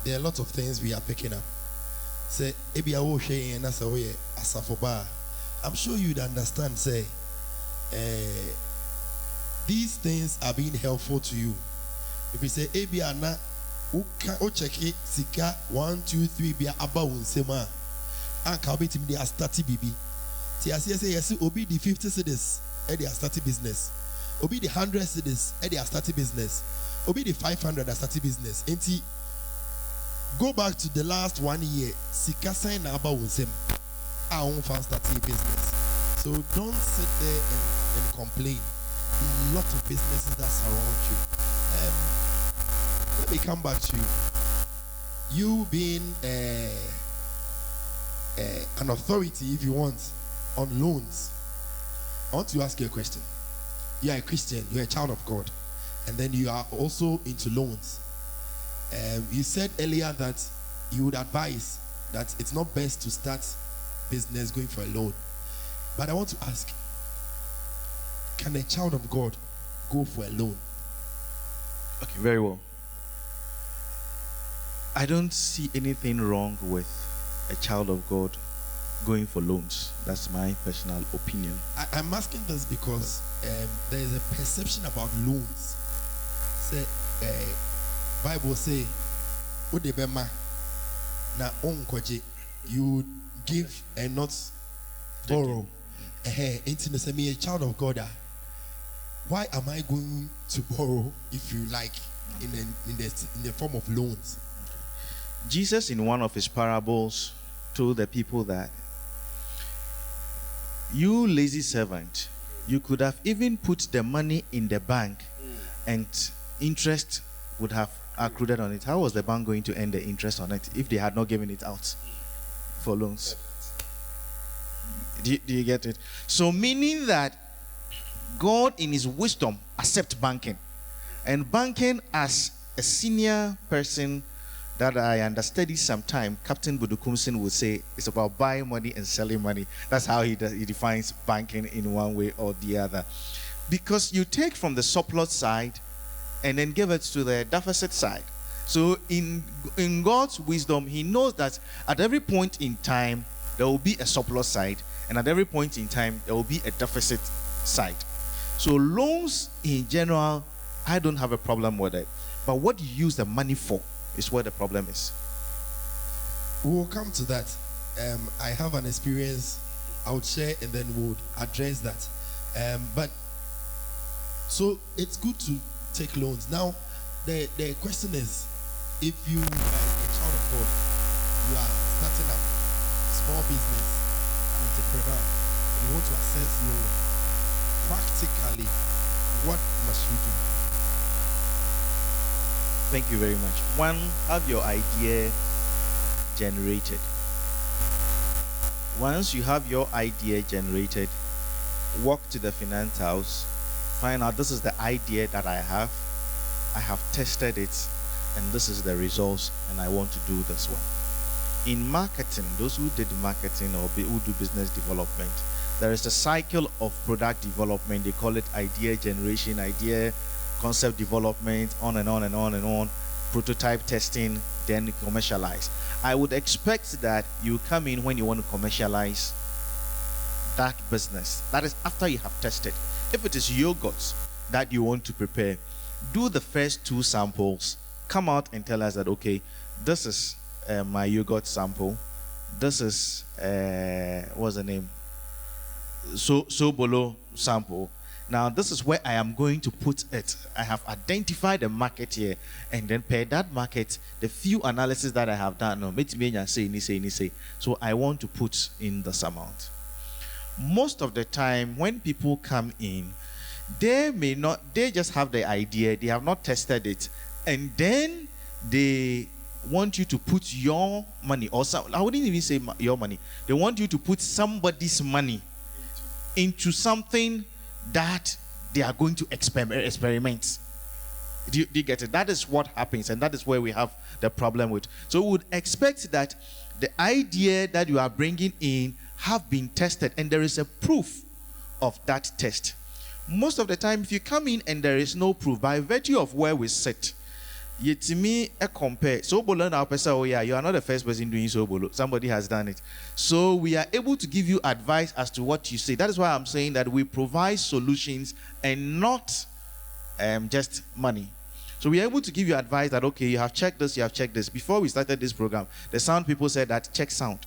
Speaker 1: are a lot of things we are picking up. Say, I'm sure you'd understand, say, these things are being helpful to you. If you say, Ebiana, check it, Sika, 1, 2, 3, be about Sema, and Kabit me, they are starting BB. See, I say, yes, Obi the 50 cedis, and they are starting business. Obi the 100 cedis, they are starting business. Obi the 500 are starting business. Enti go back to the last 1 year. Sika sign about with him. I won't find starting business. So don't sit there and complain. There are a lot of businesses that surround you. Let me come back to you. You being an authority, if you want, on loans. I want to ask you a question. You are a Christian, you are a child of God, and then you are also into loans. You said earlier that you would advise that it's not best to start business going for a loan. But I want to ask, can a child of God go for a loan?
Speaker 4: Okay, very well. I don't see anything wrong with a child of God going for loans. That's my personal opinion.
Speaker 1: I'm asking this because there is a perception about loans. Say, Bible say, "Udebema na onkoje." You give and not borrow. Intimacy, me a child of God. Why am I going to borrow if you like in the form of loans?
Speaker 4: Jesus, in one of his parables, told the people that, you lazy servant, you could have even put the money in the bank and interest would have accrued on it. How was the bank going to earn the interest on it if they had not given it out for loans? Do you get it? So meaning that God in his wisdom accept banking. And banking, as a senior person that I understudied sometime, Captain Budukumsin would say it's about buying money and selling money. That's how he defines banking in one way or the other. Because you take from the surplus side and then give it to the deficit side. So in God's wisdom, he knows that at every point in time, there will be a surplus side, and at every point in time, there will be a deficit side. So loans in general, I don't have a problem with it. But what you use the money for is where the problem is.
Speaker 1: We'll come to that. I have an experience I would share, and then we'll address that. But so it's good to take loans. Now, the question is, if you are a child of God, you are starting up small business, an entrepreneur, you want to access loan, practically, what must you do?
Speaker 4: Thank you very much. One, have your idea generated. Once you have your idea generated, walk to the finance house, find out this is the idea that I have tested it, and this is the results, and I want to do this one. In marketing, those who did marketing or who do business development, there is a cycle of product development. They call it idea generation, idea concept development, on and on and on and on, prototype testing, then commercialize. I would expect that you come in when you want to commercialize that business. That is after you have tested. If it is yogurt that you want to prepare, do the first 2 samples, come out and tell us that, okay, this is my yogurt sample, this is what's the name, Sobolo sample. Now this is where I am going to put it. I have identified the market here, and then per that market, the few analysis that I have done, so I want to put in this amount. Most of the time when people come in, they just have the idea, they have not tested it, and then they want you to put your money, or I wouldn't even say your money, they want you to put somebody's money into something that they are going to experiment. Do you get it? That is what happens, and that is where we have the problem with. So we would expect that the idea that you are bringing in have been tested, and there is a proof of that test. Most of the time, if you come in and there is no proof, by virtue of where we sit, to me, compare. Sobolo now, oh yeah, you are not the first person doing Sobolo. Somebody has done it. So we are able to give you advice as to what you say. That is why I'm saying that we provide solutions and not just money. So we are able to give you advice that, okay, you have checked this, you have checked this. Before we started this program, the sound people said that check sound,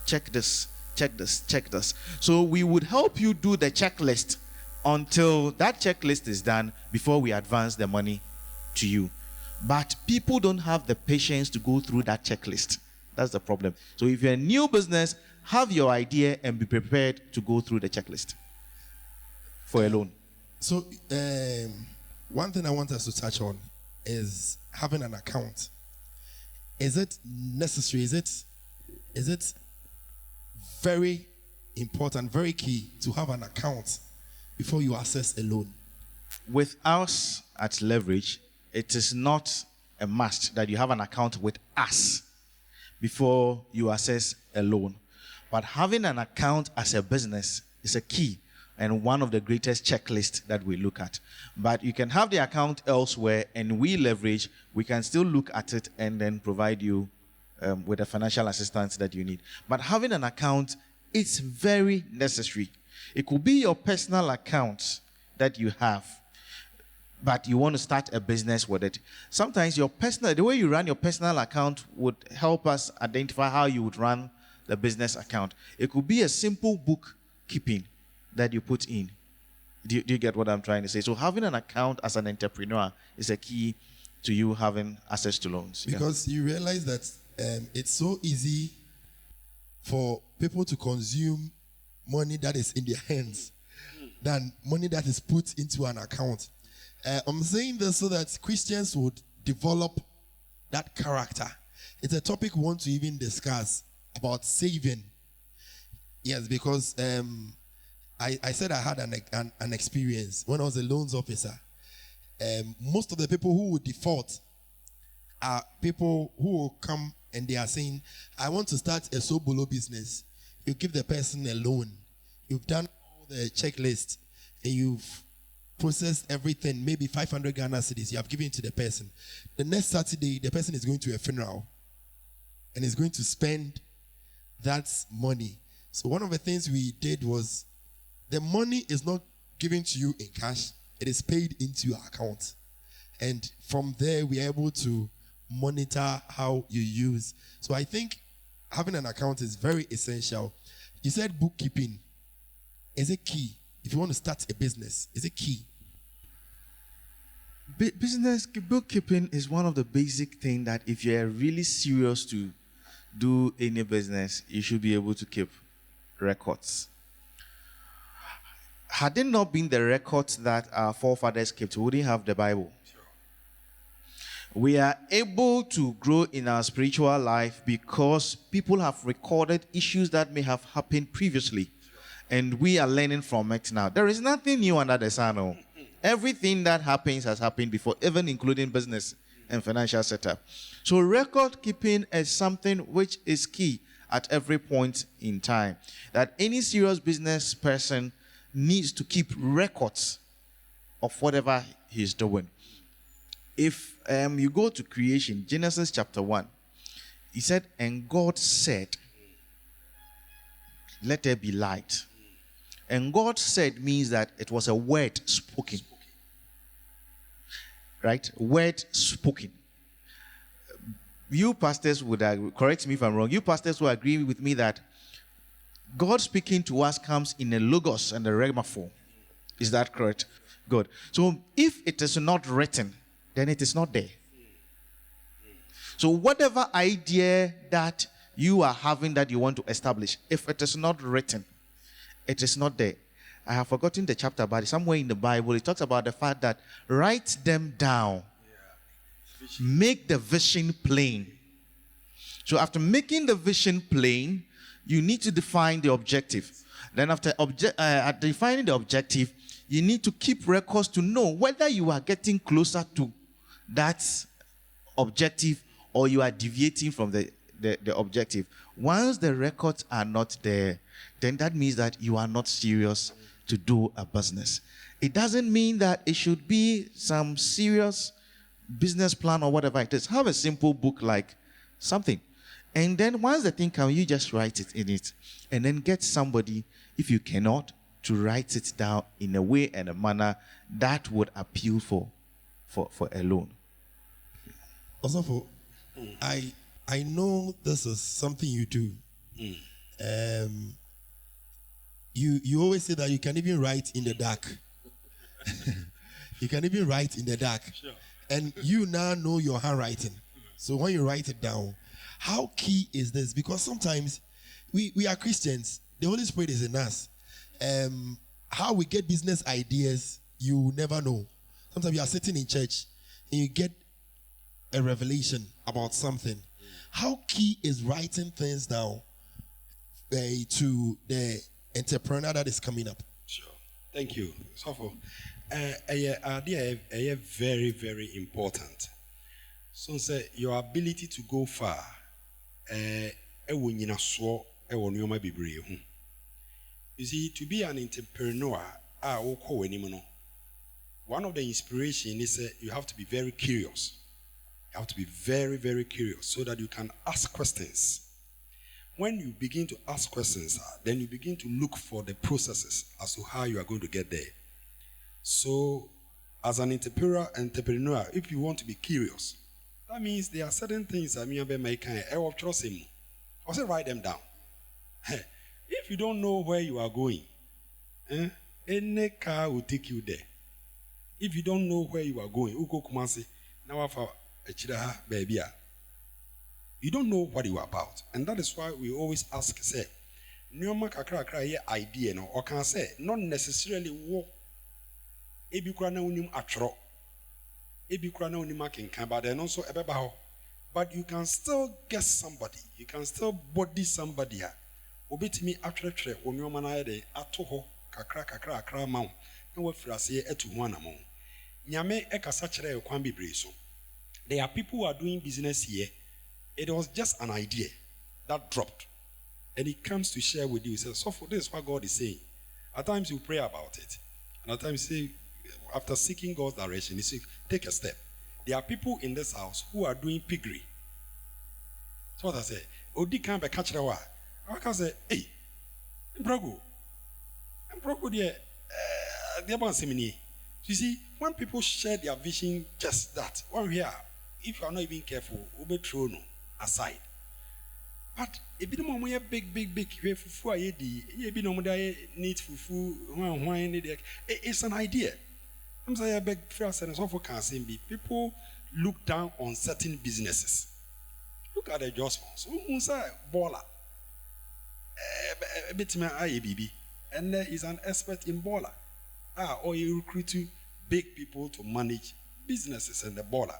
Speaker 4: check this, check this, check this. So we would help you do the checklist until that checklist is done before we advance the money to you. But people don't have the patience to go through that checklist. That's the problem. So if you're a new business, have your idea and be prepared to go through the checklist for a loan.
Speaker 1: So, one thing I want us to touch on is having an account. Is it necessary? Is it very important, very key to have an account before you access a loan?
Speaker 4: With us at Leverage, it is not a must that you have an account with us before you access a loan. But having an account as a business is a key and one of the greatest checklists that we look at. But you can have the account elsewhere, and we Leverage, we can still look at it and then provide you with the financial assistance that you need. But having an account is very necessary. It could be your personal account that you have, but you want to start a business with it. Sometimes the way you run your personal account would help us identify how you would run the business account. It could be a simple bookkeeping that you put in. Do you get what I'm trying to say? So having an account as an entrepreneur is a key to you having access to loans.
Speaker 1: Because you realize that it's so easy for people to consume money that is in their hands than money that is put into an account. I'm saying this so that Christians would develop that character. It's a topic we want to even discuss about saving. Yes, because I said I had an experience when I was a loans officer. Most of the people who would default are people who will come and they are saying, I want to start a sobolo business. You give the person a loan. You've done all the checklist and you've processed everything, maybe 500 Ghana cedis, you have given it to the person. The next Saturday, the person is going to a funeral and is going to spend that money. So one of the things we did was the money is not given to you in cash, it is paid into your account. And from there, we are able to monitor how you use. So I think having an account is very essential. You said bookkeeping. Is it key? If you want to start a business, is it key?
Speaker 4: Business bookkeeping is one of the basic things that if you're really serious to do any business, you should be able to keep records. Had it not been the records that our forefathers kept, we wouldn't have the Bible. We are able to grow in our spiritual life because people have recorded issues that may have happened previously. And we are learning from it now. There is nothing new under the sun. No. Everything that happens has happened before, even including business and financial setup. So record keeping is something which is key at every point in time. That any serious business person needs to keep records of whatever he's doing. If you go to creation, Genesis chapter 1, he said, and God said, let there be light. And God said means that it was a word spoken. Right? Word spoken. You pastors would correct me if I'm wrong. You pastors will agree with me that God speaking to us comes in a logos and a rhema form. Is that correct? Good. So if it is not written, then it is not there. So whatever idea that you are having that you want to establish, if it is not written, it is not there. I have forgotten the chapter, but somewhere in the Bible, it talks about the fact that write them down. Make the vision plain. So after making the vision plain, you need to define the objective. Then after defining the objective, you need to keep records to know whether you are getting closer to that objective or you are deviating from the objective. Once the records are not there, then that means that you are not serious to do a business. It doesn't mean that it should be some serious business plan or whatever it is. Have a simple book like something. And then once the thing comes, you just write it in it. And then get somebody, if you cannot, to write it down in a way and a manner that would appeal for a loan.
Speaker 1: Also, I know this is something you do. You always say that you can even write in the dark. You can even write in the dark.
Speaker 3: Sure.
Speaker 1: And you now know your handwriting. So when you write it down, how key is this? Because sometimes we are Christians. The Holy Spirit is in us. How we get business ideas, you never know. Sometimes you are sitting in church and you get a revelation about something. How key is writing things down to the entrepreneur that is coming up?
Speaker 3: Sure. Thank you. So, idea very, very important. So, say your ability to go far. You see, to be an entrepreneur, one of the inspiration is you have to be very curious. You have to be very, very curious so that you can ask questions. When you begin to ask questions, then you begin to look for the processes as to how you are going to get there. So, as an entrepreneur, if you want to be curious, that means there are certain things I also write them down. If you don't know where you are going, any car will take you there. If you don't know where you are going, you don't know what you are about. And that is why we always ask, say, idea no, or can say, not necessarily walk. But then also but you can still get somebody. You can still body somebody. Obit me atretre on your manade atoho kakra mount. No way for us here to one among. Nyame ekasachere kwan bebre so. There are people who are doing business here. It was just an idea that dropped. And he comes to share with you. He says, so for this is what God is saying. At times you pray about it. And at times you say, after seeking God's direction, you say, take a step. There are people in this house who are doing piggery. So what I say, Odi can't be catch the wa. I can say, hey, Brogo, dear, you see, when people share their vision, just that, one here, if you are not even careful, will be thrown aside. But a bit more big, fufu a bit no more need fufu, it's an idea. I'm saying I beg first and so for can't be. People look down on certain businesses. Look at the adjustments. Who's a baller? A bit my IABB. And he's an expert in baller. Or you recruit big people to manage businesses and the baller.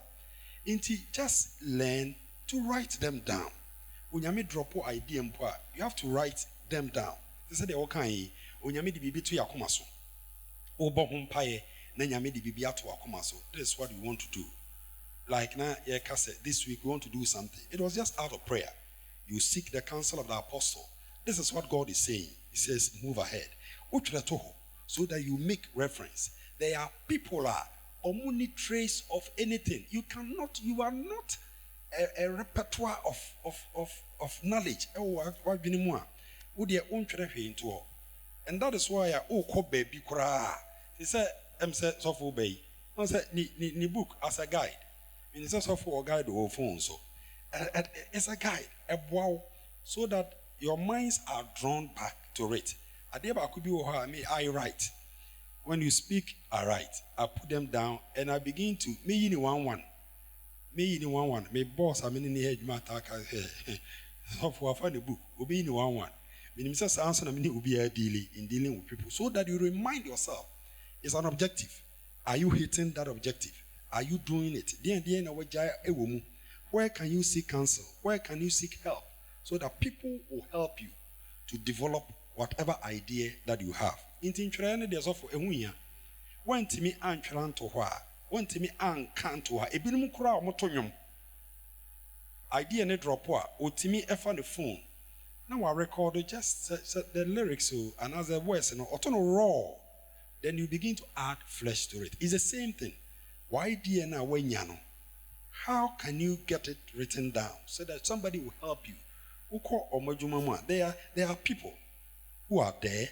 Speaker 3: Just learn to write them down. When you drop your idea, you have to write them down. They say they all can. When you made the BB to Yakumaso. Oba Humpaye. This is what we want to do. Like now, this week we want to do something. It was just out of prayer. You seek the counsel of the apostle. This is what God is saying. He says, move ahead. So that you make reference. There are people only trace of anything. You are not a repertoire of knowledge. And that is why baby he said, said so for bay. I said ni book as a guide. It says so for a guide or phone so. It's a guide, a wow, so that your minds are drawn back to it. I write. When you speak, I write. I put them down and I begin to me in one. Me boss, I mean in the head matter. So for a book, will be in one. Meaning says answer will be in dealing with people. So that you remind yourself. It's an objective. Are you hitting that objective? Are you doing it? Where can you seek counsel? Where can you seek help? So that people will help you to develop whatever idea that you have. There's also a winner. When to me and to her, when to me and can't to her, a bit more motonium. Idea ne drop or to me on the phone. Now I recorded just the lyrics and other words and raw. Then you begin to add flesh to it. It's the same thing. Why DNA wenyano? How can you get it written down so that somebody will help you? There are people who are there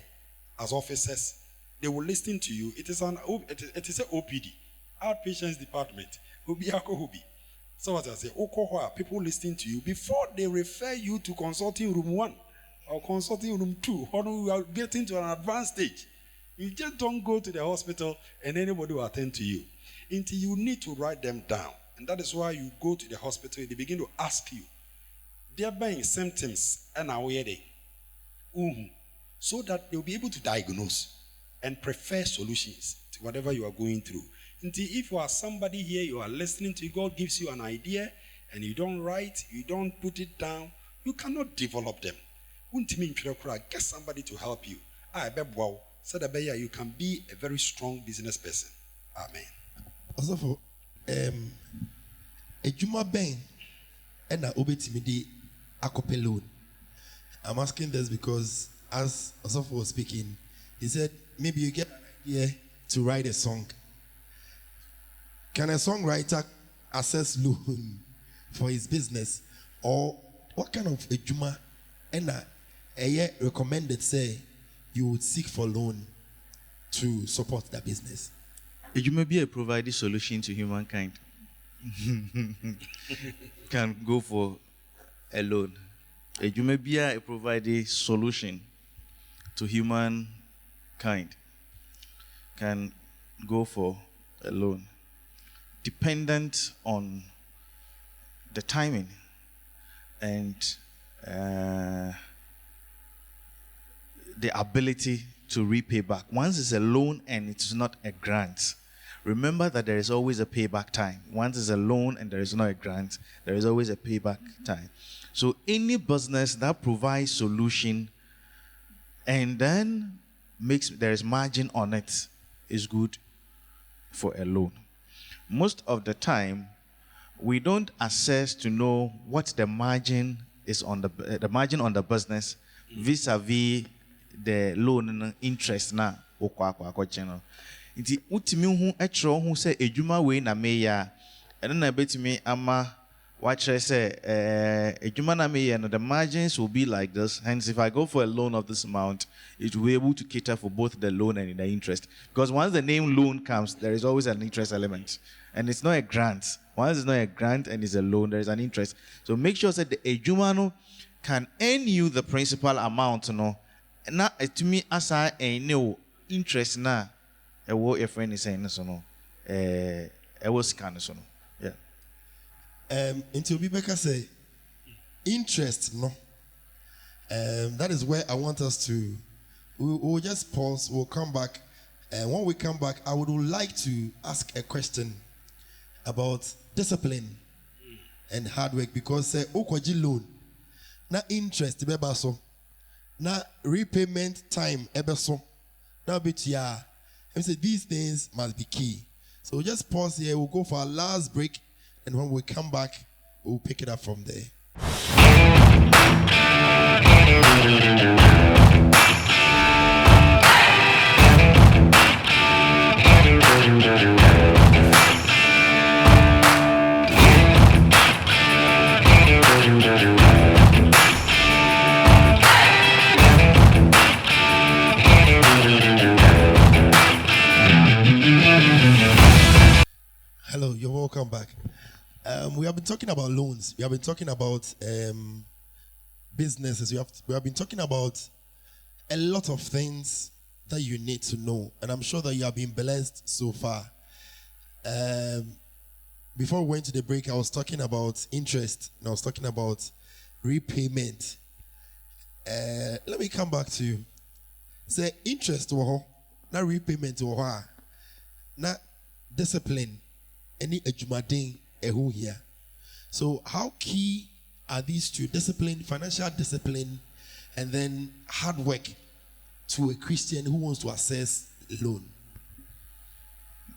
Speaker 3: as officers. They will listen to you. It is an OPD, outpatients department. So what I say, people listening to you before they refer you to consulting room 1 or consulting room 2, or you are getting to an advanced stage. You just don't go to the hospital and anybody will attend to you. Until you need to write them down. And that is why you go to the hospital, they begin to ask you, there being symptoms and so that they'll be able to diagnose and prefer solutions to whatever you are going through. Until if you are somebody here, you are listening to, God gives you an idea and you don't write, you don't put it down, you cannot develop them. Get somebody to help you. So that you can be a very strong business person. Amen.
Speaker 1: Also for Ejuma Ben and Obetimidi Akope loan. I'm asking this because as Osofo was speaking, he said maybe you get an idea to write a song. Can a songwriter access loan for his business? Or what kind of Ejuma and a recommended say you would seek for loan to support that business?
Speaker 4: You may be a providing solution to humankind. Can go for a loan. You may be a providing solution to humankind. Can go for a loan. Dependent on the timing and the ability to repay back. Once it's a loan and it's not a grant, remember that there is always a payback time. Once it's a loan and there is not a grant, there is always a payback time. So any business that provides solution and then there is margin on it is good for a loan. Most of the time, we don't assess to know what the margin is on the margin on the business vis-a-vis the loan interest na okwa channel. Nti utimi hu etro hu se edwuma we na meya eno na betimi ama wachre se edwuma na meya no the margins will be like this. Hence if I go for a loan of this amount, it will be able to cater for both the loan and the interest. Because once the name loan comes, there is always an interest element. And it's not a grant. Once it's not a grant and it's a loan, there is an interest. So make sure that the edwuma no can earn you the principal amount no. Na to me as I no interest na a what your friend is saying so no was scan so no. Yeah.
Speaker 1: Until Bibeka say interest no. That is where I want us to we'll just pause, we'll come back, and when we come back I would like to ask a question about discipline and hard work, because say okwaji loan na interest beba so na repayment time ebeso na betia. I say these things must be key. So we'll just pause here, we'll go for our last break, and when we come back we'll pick it up from there. Hello, you're welcome back. We have been talking about loans. We have been talking about businesses. We have been talking about a lot of things that you need to know. And I'm sure that you have been blessed so far. Before we went to the break, I was talking about interest. And I was talking about repayment. Let me come back to you. Say interest, not repayment, not discipline. Any ejumadin ehu here. So how key are these two? Discipline, financial discipline, and then hard work to a Christian who wants to access loan?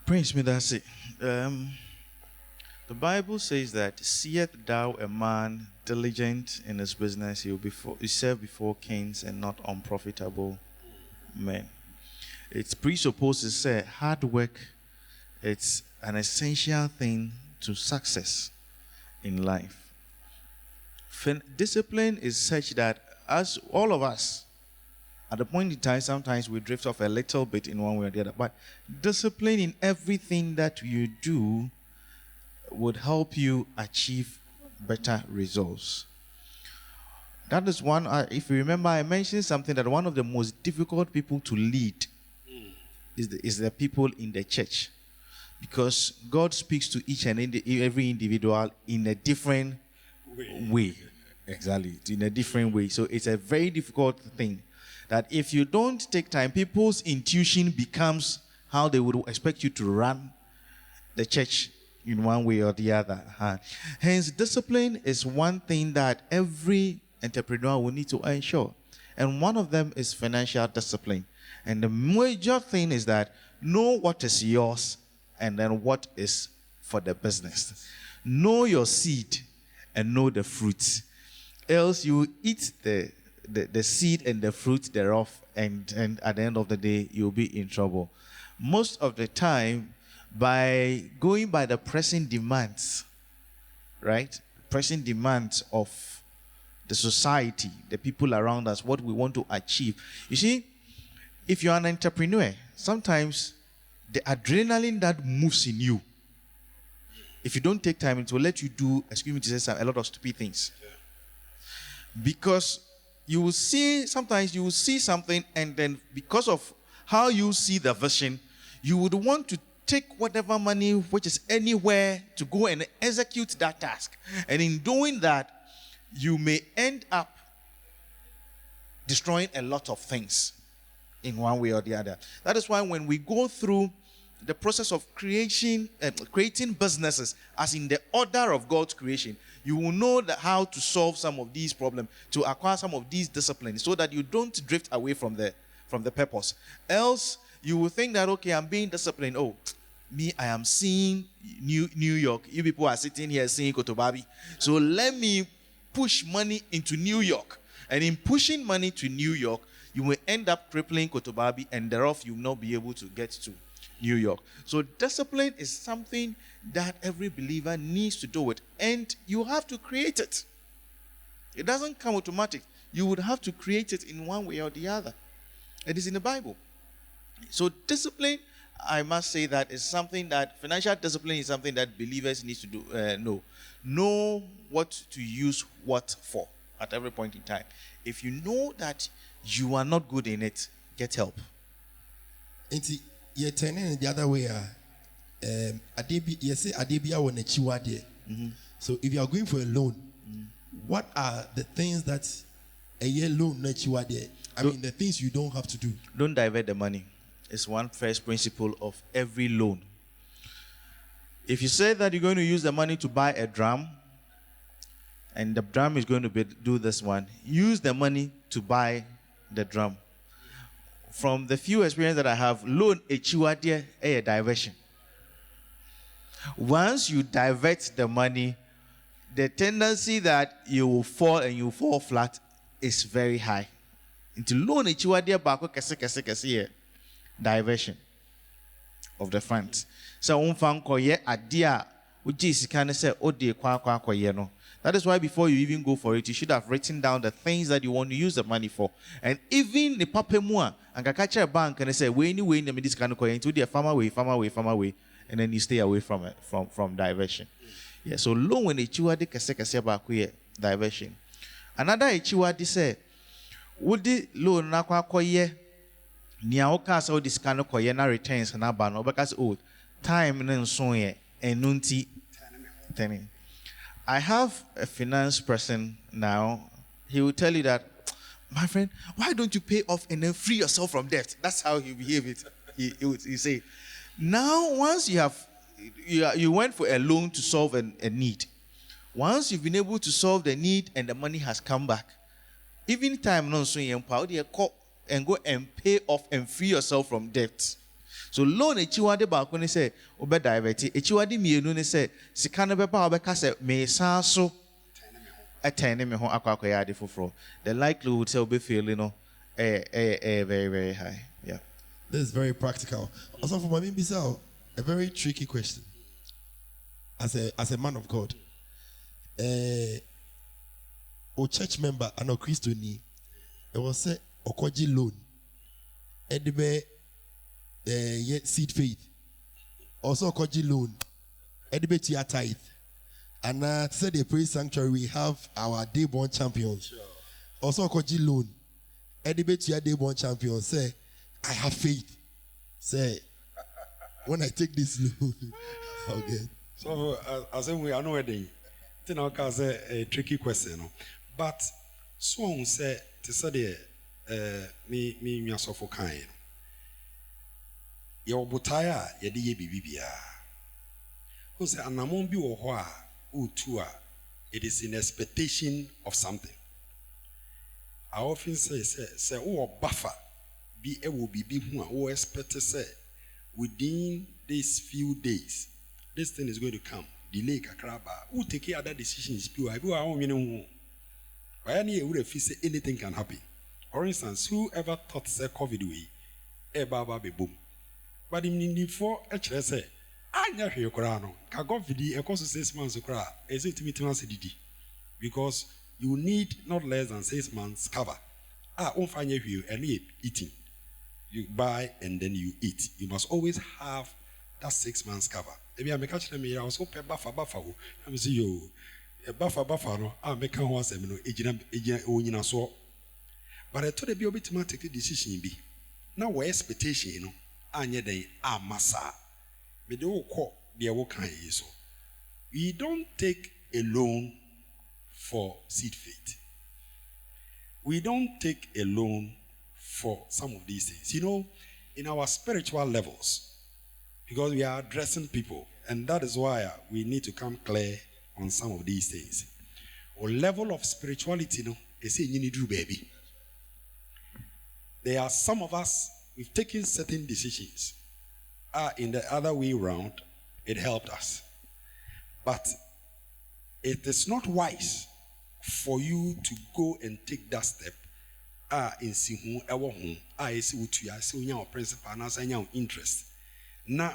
Speaker 4: Prince Midasi, the Bible says that seest thou a man diligent in his business, he will serve before kings and not unprofitable men. It presupposes say hard work. It's an essential thing to success in life. Discipline is such that as all of us, at the point in time, sometimes we drift off a little bit in one way or the other. But discipline in everything that you do would help you achieve better results. That is one, if you remember, I mentioned something that one of the most difficult people to lead is the people in the church, because God speaks to each and every individual in a different way. Exactly, in a different way. So it's a very difficult thing that if you don't take time, people's intuition becomes how they would expect you to run the church in one way or the other. Hence, discipline is one thing that every entrepreneur will need to ensure. And one of them is financial discipline. And the major thing is that know what is yours and then what is for the business. Know your seed and know the fruit. Else you eat the seed and the fruit thereof, and at the end of the day, you'll be in trouble. Most of the time, by going by the pressing demands, right? Pressing demands of the society, the people around us, what we want to achieve. You see, if you're an entrepreneur, sometimes the adrenaline that moves in you, if you don't take time, it will let you do, excuse me to say, a lot of stupid things. Because you will see, sometimes you will see something, and then because of how you see the vision, you would want to take whatever money which is anywhere to go and execute that task. And in doing that, you may end up destroying a lot of things in one way or the other. That is why when we go through the process of creating businesses as in the order of God's creation, you will know that how to solve some of these problems, to acquire some of these disciplines, so that you don't drift away from the purpose. Else, you will think that, okay, I'm being disciplined. Oh, me, I am seeing New York. You people are sitting here seeing Kotobabi. So let me push money into New York. And in pushing money to New York, you will end up crippling Kotobabi, and thereof you will not be able to get to New York. So discipline is something that every believer needs to do it, and you have to create it. It doesn't come automatic. You would have to create it in one way or the other. It is in the Bible. So discipline, I must say, that is something that financial discipline is something that believers need to do. Know what to use what for at every point in time. If you know that you are not good in it, get help.
Speaker 1: You're turning it the other way. You say Adebia will nechiwade. So if you are going for a loan, what are the things that a year loan nechiwade? I mean, the things you don't have to do.
Speaker 4: Don't divert the money. It's one first principle of every loan. If you say that you're going to use the money to buy a drum, and the drum is going to do this one, use the money to buy the drum. From the few experience that I have, loan echiwade a diversion. Once you divert the money, the tendency that you will fall and you fall flat is very high. Into loan echiwade bako kese diversion of the funds. So unfan koye adia uji sikane se ode kwa koye no. That is why before you even go for it, you should have written down the things that you want to use the money for. And even the papemua, and catch a bank and say, way anyway, this kind of coin into the farmer way, and then you stay away from it, from diversion. Yeah, so loan when echiwa de kase ba diversion. Another echiwa de say, would the loan na kwa koye nia oka so this kind of koye na returns na ba no because old time na so ye enunti teni. I have a finance person now. He will tell you that, my friend, why don't you pay off and then free yourself from debt? That's how he behave it. He say, now once you went for a loan to solve a need. Once you've been able to solve the need and the money has come back, even time non so you and go and pay off and free yourself from debt. So loan echiwade ba ko ne say obe divert echiwade mienu ne say sika ne beba obeka say me san so atene me ho akwakoya ade foforo. The likelihood say obe fail very very high. Yeah.
Speaker 1: This is very practical. Also for me bisa a very tricky question. As a man of God. O church member and o Christian it was say okoji loan. Edebe seed faith. Also okoji loan. Edebe tia tithe. And said the praise sanctuary we have our day born champions. Sure. Also okoji loan. Edebe tia day born champions say I have faith. Say, when I take this loan, I'll get.
Speaker 3: So, as we are not wedding, then I'll cause a tricky question. But so say to say me so for kind. Your butaya, ye de bibia. Who say, and among you or who it is in expectation of something. I often say, oh, buffer, be a will be who expect to say within these few days, this thing is going to come. Delay kakraba. Who take other decisions? People are all meaning. Why any would say anything can happen. For instance, whoever thought say COVID way, baba be boom. But in the 4 say, I never hear Korano. Ka COVID, a course of 6 months of cry, is it to me to because you need not less than 6 months cover. Won't find you and eating. You buy and then you eat. You must always have that 6 months cover. Maybe I make catch me. I was so buffer. I'm see you a buffer. No, I make one seminar. Ejina so. But I told the be to take a decision. Be now where expectation. You know, anya day massa. But they will call their work. So we don't take a loan for seed faith. We don't take a loan for some of these things. You know, in our spiritual levels, because we are addressing people, and that is why we need to come clear on some of these things. Our level of spirituality, you know, is saying you need to do, baby. There are some of us, we've taken certain decisions. In the other way around, it helped us. But it is not wise for you to go and take that step. In Sihu, ever home, I see what you are saying, your principal, and as I know interest. Na,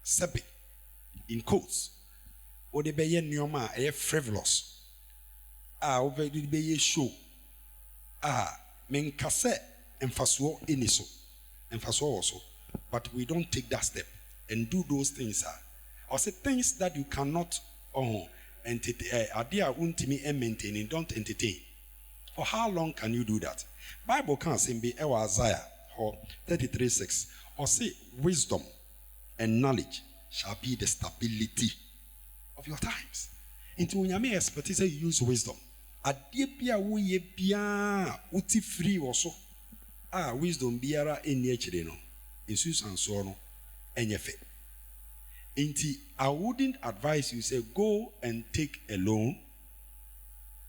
Speaker 3: sepi, in quotes, or the Bayer Nioma, a frivolous. Over the Bayer show. Men cassette and Faswo iniso, and Faswo also. But we don't take that step and do those things. Or say things that you cannot entertain, and maintaining, don't entertain. For how long can you do that? Bible can't say be Isaiah 33:6 or say wisdom and knowledge shall be the stability of your times. Into when you may expect you use wisdom. Adebia we bia uti free also. Wisdom biara in nature no. In Susan so no enyefe. Inti I wouldn't advise you say go and take a loan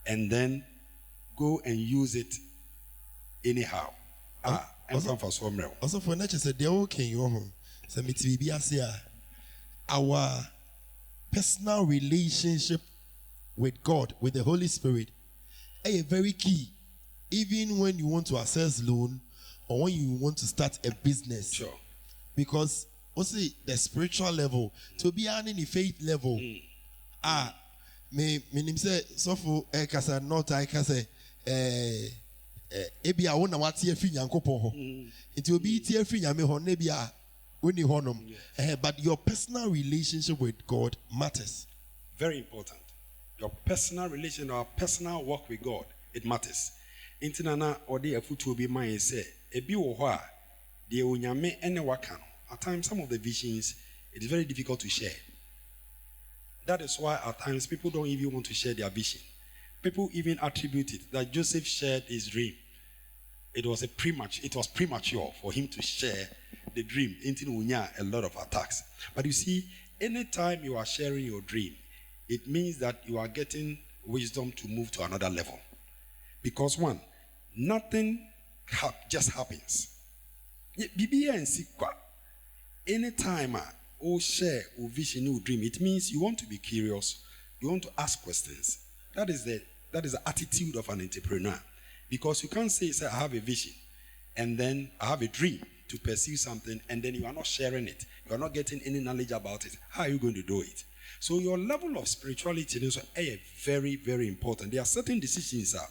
Speaker 3: and then go and use it anyhow.
Speaker 1: Also for nature said they okay you home. So me to our personal relationship with God, with the Holy Spirit, is very key. Even when you want to access loan or when you want to start a business.
Speaker 3: Sure.
Speaker 1: Because also the spiritual level, to be on the faith level, me say so for kasa not I can say ebi a wona wate afi nyankopon ho nti obi tie afi nyame ho na bia oni honom but your personal relationship with God matters.
Speaker 3: Very important. Your personal relation or personal work with God, it matters. Intinana or the afutu obi man say ebi wo ho a de onyame ene waka no. At times some of the visions it is very difficult to share. That is why at times people don't even want to share their vision. People even attribute it that Joseph shared his dream. It was premature for him to share the dream until a lot of attacks. But you see, anytime you are sharing your dream, it means that you are getting wisdom to move to another level. Because one, nothing just happens. Anytime you share your vision, your dream, it means you want to be curious, you want to ask questions. That is the attitude of an entrepreneur. Because you can't say, I have a vision, and then I have a dream to pursue something, and then you are not sharing it. You are not getting any knowledge about it. How are you going to do it? So your level of spirituality is very, very important. There are certain decisions are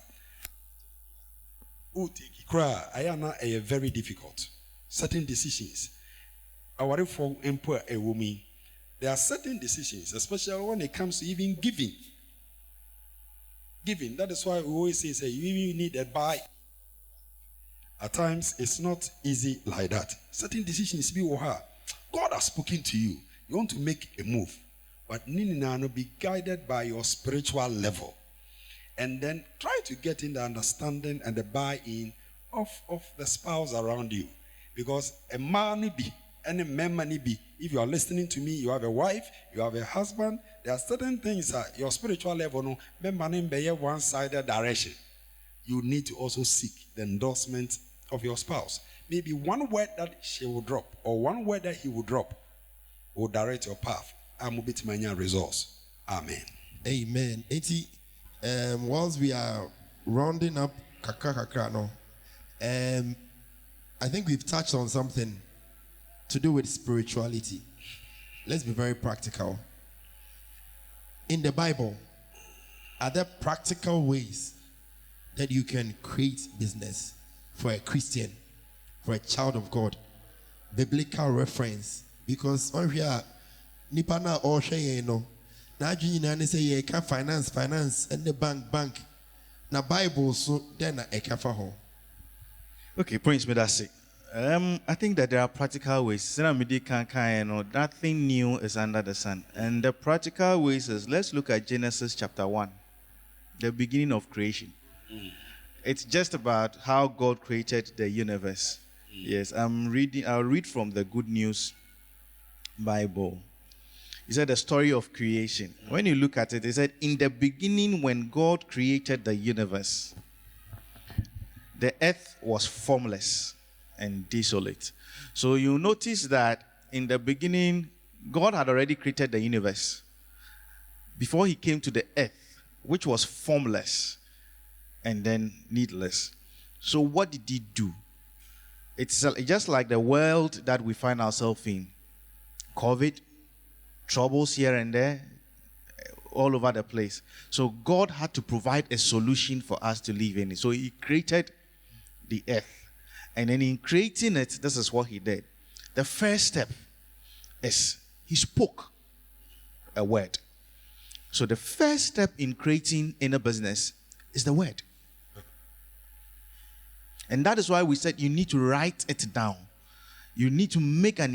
Speaker 3: very difficult. Certain decisions. There are certain decisions, especially when it comes to even giving. That is why we always say you even need a buy. At times, it's not easy like that. Certain decisions be her. God has spoken to you. You want to make a move. But Ninina be guided by your spiritual level. And then try to get in the understanding and the buy-in of the spouse around you. Because a man be, and a man be, if you are listening to me, you have a wife, you have a husband, there are certain things at your spiritual level, no, be one-sided direction. You need to also seek the endorsement of your spouse. Maybe one word that she will drop, or one word that he will drop, will direct your path. I'm a bit mania resource. Amen.
Speaker 1: Amen. Whilst we are rounding up kakra no, I think we've touched on something to do with spirituality. Let's be very practical. In the Bible, are there practical ways that you can create business for a Christian, for a child of God? Biblical reference. Because on here, nipa na all share no. Na adwini na say ye can finance and the bank. Na Bible so then na ekafa ho.
Speaker 4: Okay, Prince Medasi. I think that there are practical ways. Nothing new is under the sun. And the practical ways is, let's look at Genesis chapter 1, the beginning of creation. It's just about how God created the universe. Yes, I'll read from the Good News Bible. He said the story of creation. When you look at it, he said, in the beginning when God created the universe, the earth was formless and desolate. So you notice that in the beginning, God had already created the universe before he came to the earth, which was formless and then needless. So what did he do? It's just like the world that we find ourselves in. COVID, troubles here and there, all over the place. So God had to provide a solution for us to live in it. So he created the earth. And then in creating it, this is what he did. The first step is he spoke a word. So the first step in creating any business is the word. And that is why we said you need to write it down. You need to make an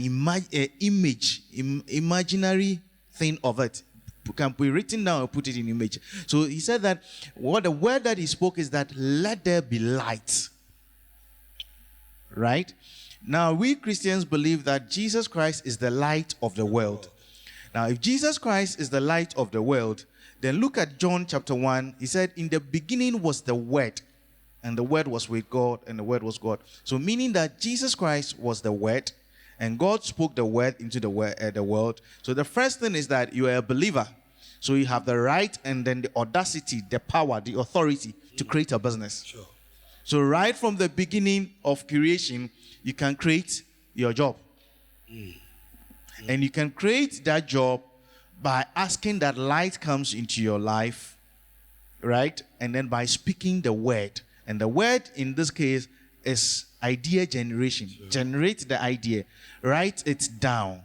Speaker 4: imaginary thing of it. It can be written down or put it in image. So he said that what the word that he spoke is that let there be light. Right? Now, we Christians believe that Jesus Christ is the light of the world. Now, if Jesus Christ is the light of the world, then look at John chapter 1. He said, in the beginning was the Word, and the Word was with God, and the Word was God. So meaning that Jesus Christ was the Word, and God spoke the Word into the world. So the first thing is that you are a believer. So you have the right and then the audacity, the power, the authority to create a business.
Speaker 3: Sure.
Speaker 4: So right from the beginning of creation, you can create your job. And you can create that job by asking that light comes into your life, right? And then by speaking the word. And the word in this case is idea generation. Sure. Generate the idea. Write it down.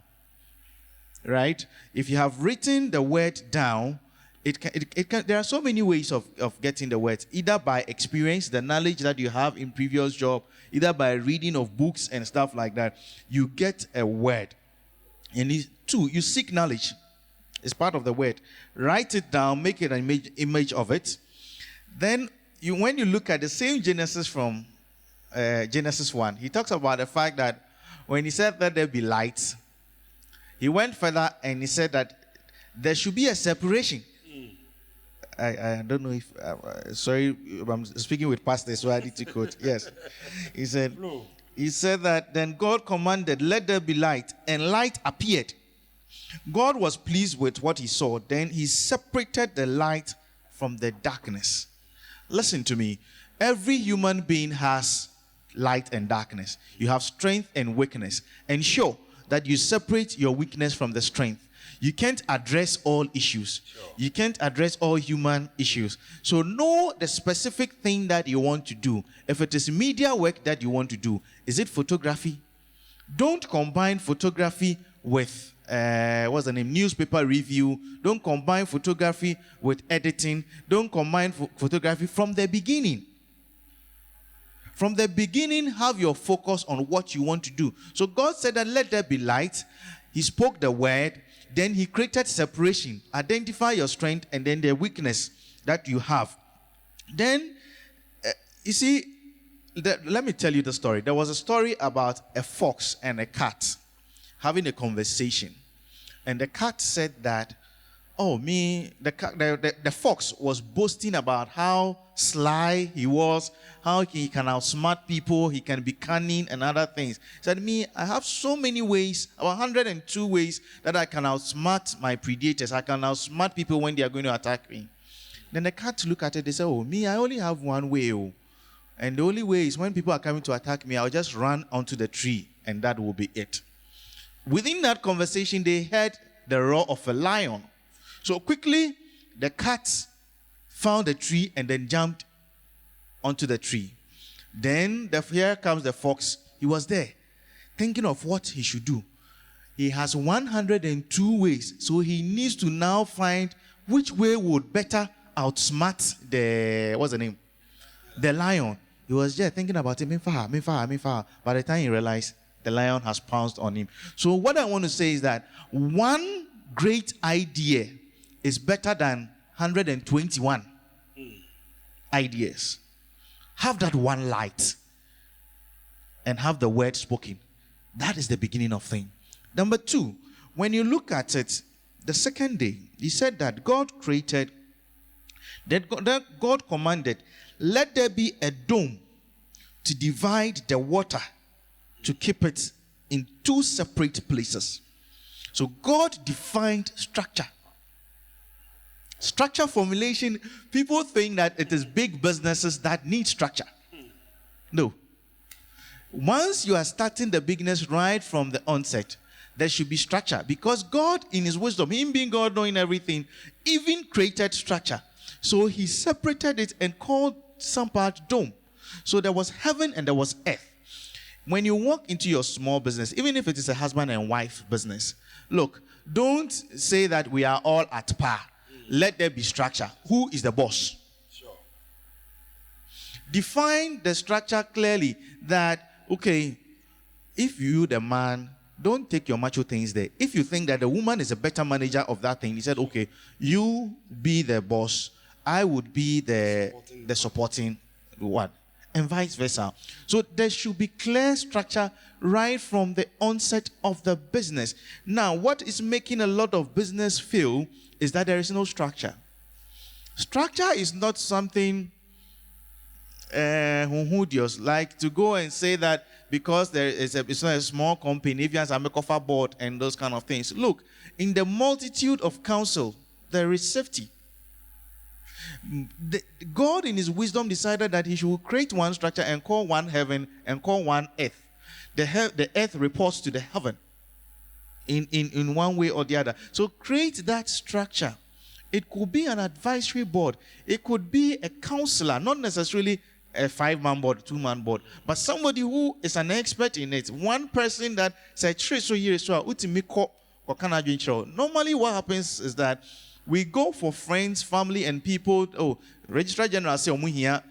Speaker 4: Right? If you have written the word down, it can, there are so many ways of getting the words, either by experience, the knowledge that you have in previous job, either by reading of books and stuff like that. You get a word. And you seek knowledge. It's part of the word. Write it down, make it an image of it. Then when you look at the same Genesis from Genesis 1, he talks about the fact that when he said that there be light, he went further and he said that there should be a separation. I don't know if, sorry, I'm speaking with pastors, so I need to quote. Yes. He said that then God commanded, let there be light, and light appeared. God was pleased with what he saw. Then he separated the light from the darkness. Listen to me. Every human being has light and darkness. You have strength and weakness. Ensure that you separate your weakness from the strength. You can't address all issues. Sure. You can't address all human issues. So know the specific thing that you want to do. If it is media work that you want to do, is it photography? Don't combine photography with newspaper review. Don't combine photography with editing. Don't combine photography from the beginning. From the beginning, have your focus on what you want to do. So God said that let there be light. He spoke the word. Then he created separation. Identify your strength and then the weakness that you have. Then, you see, let me tell you the story. There was a story about a fox and a cat having a conversation. And the cat said that, the fox was boasting about how sly he was, how he can outsmart people, he can be cunning and other things. He said, I have so many ways, 102 ways that I can outsmart my predators. I can outsmart people when they are going to attack me. Then the cat looked at it, they said, I only have one way. And the only way is when people are coming to attack me, I'll just run onto the tree and that will be it. Within that conversation, they heard the roar of a lion. So quickly, the cat found a tree and then jumped onto the tree. Then here comes the fox. He was there, thinking of what he should do. He has 102 ways, so he needs to now find which way would better outsmart the lion. He was there thinking about it. By the time he realized, the lion has pounced on him. So what I want to say is that one great idea is better than 121 ideas. Have that one light and have the word spoken. That is the beginning of things. Number two, when you look at it, the second day, he said that God created, that God commanded, let there be a dome to divide the water, to keep it in two separate places. So God defined structure. Structure formulation, people think that it is big businesses that need structure. No. Once you are starting the business right from the onset, there should be structure. Because God, in his wisdom, him being God knowing everything, even created structure. So he separated it and called some part dome. So there was heaven and there was earth. When you walk into your small business, even if it is a husband and wife business, look, don't say that we are all at par. Let there be structure. Who is the boss?
Speaker 3: Sure.
Speaker 4: Define the structure clearly that, okay, if you, the man, don't take your macho things there. If you think that the woman is a better manager of that thing, he said, okay, you be the boss. I would be the supporting one. And vice versa. So there should be clear structure right from the onset of the business. Now, what is making a lot of business fail is that there is no structure. Structure is not something like to go and say that because it's not a small company, if you have a Mekofa board and those kind of things. Look, in the multitude of counsel, there is safety. God in his wisdom decided that he should create one structure and call one heaven and call one earth. The earth reports to the heaven in one way or the other. So create that structure. It could be an advisory board. It could be a counselor, not necessarily a 5-man board, 2-man board, but somebody who is an expert in it. One person that said, normally what happens is that we go for friends, family, and people. Registrar General say, here,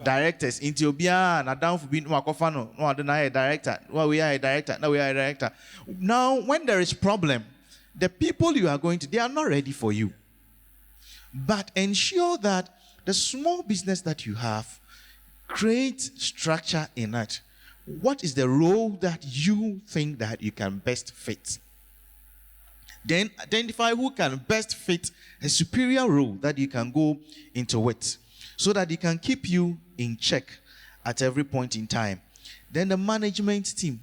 Speaker 4: directors, Ethiopia, and down for being Makofano, no, I director. Well, we are a director. Now we are a director. Now, when there is problem, the people you are going to, they are not ready for you. But ensure that the small business that you have, create structure in it. What is the role that you think that you can best fit? Then identify who can best fit a superior role that you can go into it, so that it can keep you in check at every point in time. Then the management team.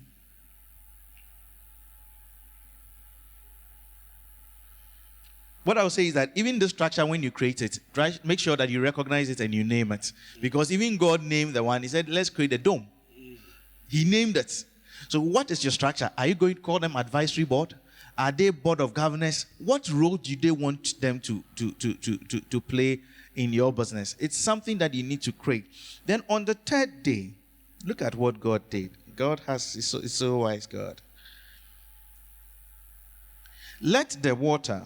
Speaker 4: What I would say is that even the structure, when you create it, make sure that you recognize it and you name it. Because even God named the one. He said, let's create a dome. He named it. So what is your structure? Are you going to call them advisory board? Are they board of governors? What role do they want them to play in your business? It's something that you need to create. Then on the third day, look at what God did. God is so wise, God. Let the water.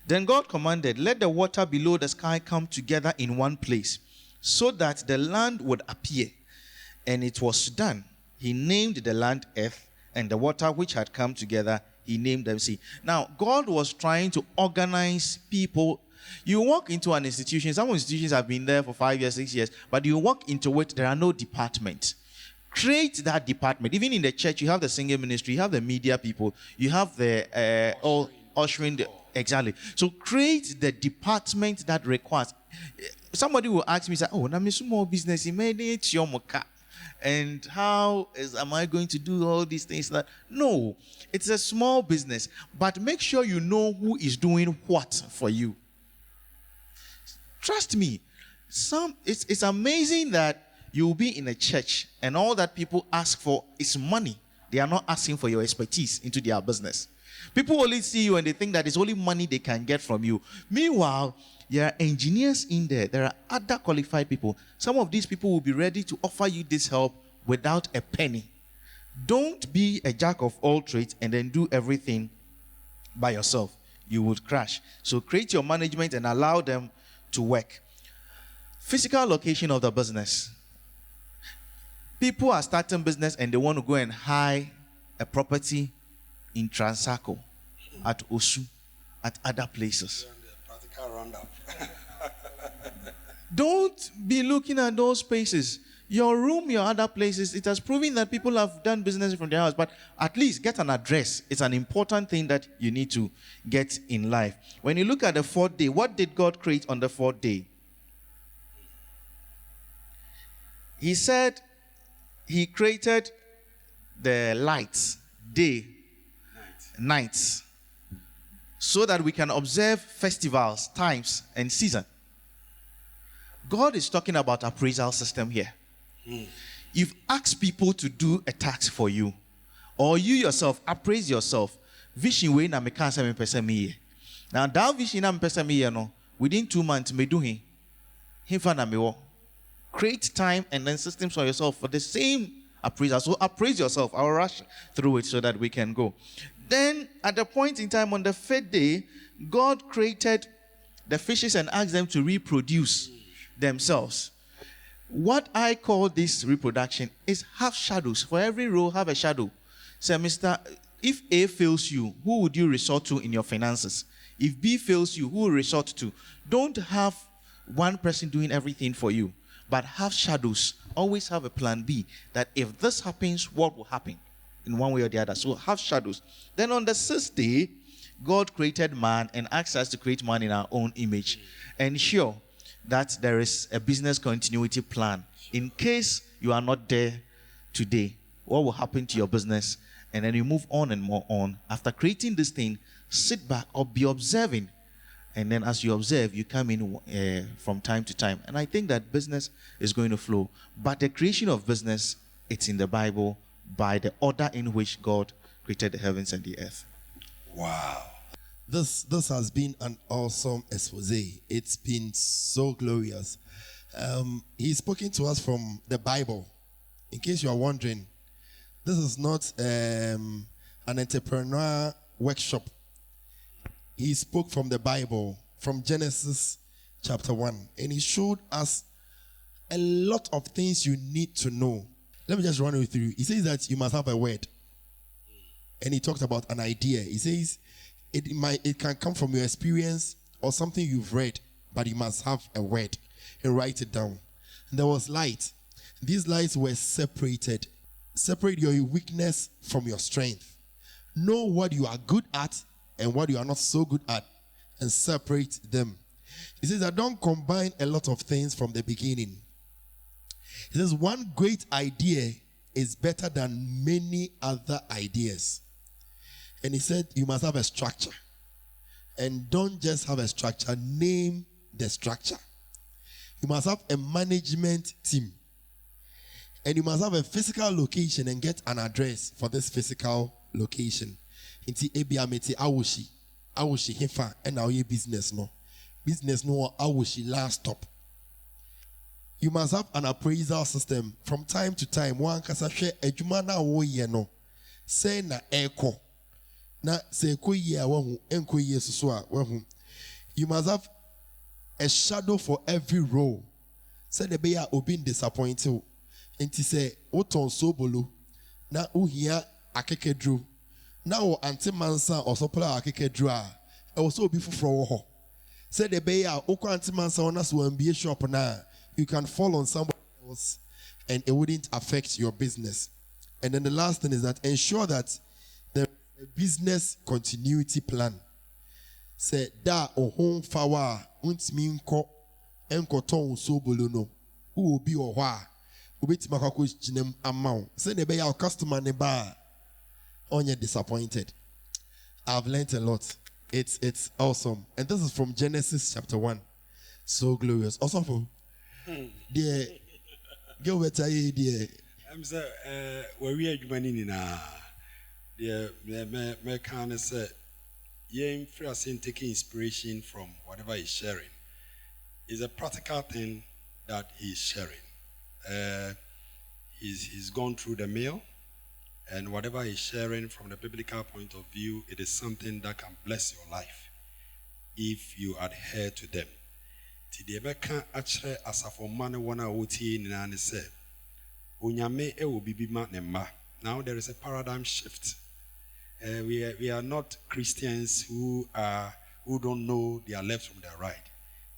Speaker 4: Then God commanded, let the water below the sky come together in one place. so that the land would appear. And it was done. He named the land earth, and the water which had come together, he named them sea. Now, God was trying to organize people. You walk into an institution, some institutions have been there for 5 years, 6 years, but you walk into it, there are no departments. Create that department. Even in the church, you have the singing ministry, you have the media people, you have the all ushering. Exactly. So create the department that requires. Somebody will ask me, say, "Oh, na me small business, you made it your moka. And am I going to do all these things?" That no, it's a small business, but make sure you know who is doing what for you. Trust me, it's amazing that you'll be in a church and all that people ask for is money. They are not asking for your expertise into their business. People only see you and they think that it's only money they can get from you. Meanwhile, there are engineers in there. There are other qualified people. Some of these people will be ready to offer you this help without a penny. Don't be a jack of all trades and then do everything by yourself. You would crash. So create your management and allow them to work. Physical location of the business. People are starting business and they want to go and hire a property in Transaco, at Osu, at other places.
Speaker 3: Practical roundup.
Speaker 4: Don't be looking at those places. Your room, your other places, it has proven that people have done business from their house, but at least get an address. It's an important thing that you need to get in life. When you look at the fourth day, what did God create on the fourth day? He said he created the lights, day, nights, so that we can observe festivals, times, and season. God is talking about appraisal system here. You've asked people to do a task for you, or you yourself appraise yourself. Vision way na me can say me person me. Now that vision na me person me no, within 2 months me do him fa na me wo. Create time and then systems for yourself for the same appraisal. So appraise yourself. I'll rush through it so that we can go. Then at the point in time on the fifth day, God created the fishes and asked them to reproduce themselves. What I call this reproduction is have shadows. For every row, have a shadow. Say, Mister, if A fails you, who would you resort to in your finances? If B fails you, who will resort to? Don't have one person doing everything for you, but have shadows. Always have a plan B, that if this happens, what will happen in one way or the other. So have shadows. Then on the sixth day, God created man and asked us to create man in our own image. Ensure that there is a business continuity plan. In case you are not there today, what will happen to your business? And then you move on and more on. After creating this thing, sit back or be observing. And then as you observe, you come in from time to time. And I think that business is going to flow. But the creation of business, it's in the Bible by the order in which God created the heavens and the earth.
Speaker 3: Wow.
Speaker 1: This has been an awesome expose. It's been so glorious. He's spoken to us from the Bible. In case you are wondering, this is not an entrepreneur workshop. He spoke from the Bible, from Genesis chapter 1. And he showed us a lot of things you need to know. Let me just run it through. He says that you must have a word. And he talked about an idea. He says it can come from your experience or something you've read, but you must have a word and write it down. And there was light. These lights were separated. Separate your weakness from your strength. Know what you are good at and what you are not so good at, and separate them. He says that don't combine a lot of things from the beginning. He says one great idea is better than many other ideas. And he said you must have a structure. And don't just have a structure, name the structure. You must have a management team. And you must have a physical location and get an address for this physical location. Inti ebiameti awushi hefa and now ye business no awushi last stop. You must have an appraisal system from time to time. One kasa hwe adwuma na wo ye no say na eko na say ko ye a wo enko ye so a wo. You must have a shadow for every row. Said the bear obin disappointed. And he say, Oton sobolo. Na uhia akekedru. Now anti mansa or sopla akekedru. I was so beautiful for said the bear oko anti mansa on us will be a shop now. You can fall on somebody else and it wouldn't affect your business. And then the last thing is that ensure that the business continuity plan. Say da o home fawa untimi nko enkoton so bolono who will be or wha ubeti makako jinem amount. Say the be our customer ne ba on disappointed. I've learned a lot. It's awesome. And this is from Genesis chapter 1. So glorious. Awesome for dear go better dear.
Speaker 3: I'm saying where we are money na dear me can say yeah, for us in taking inspiration from whatever he's sharing is a practical thing that he's sharing. He's gone through the meal, and whatever he's sharing from the biblical point of view, it is something that can bless your life if you adhere to them. Tidebeka achre asafo mane wana oti ni na se onyame e wo bibima ne ma. Now there is a paradigm shift. We are not Christians who don't know their left from their right.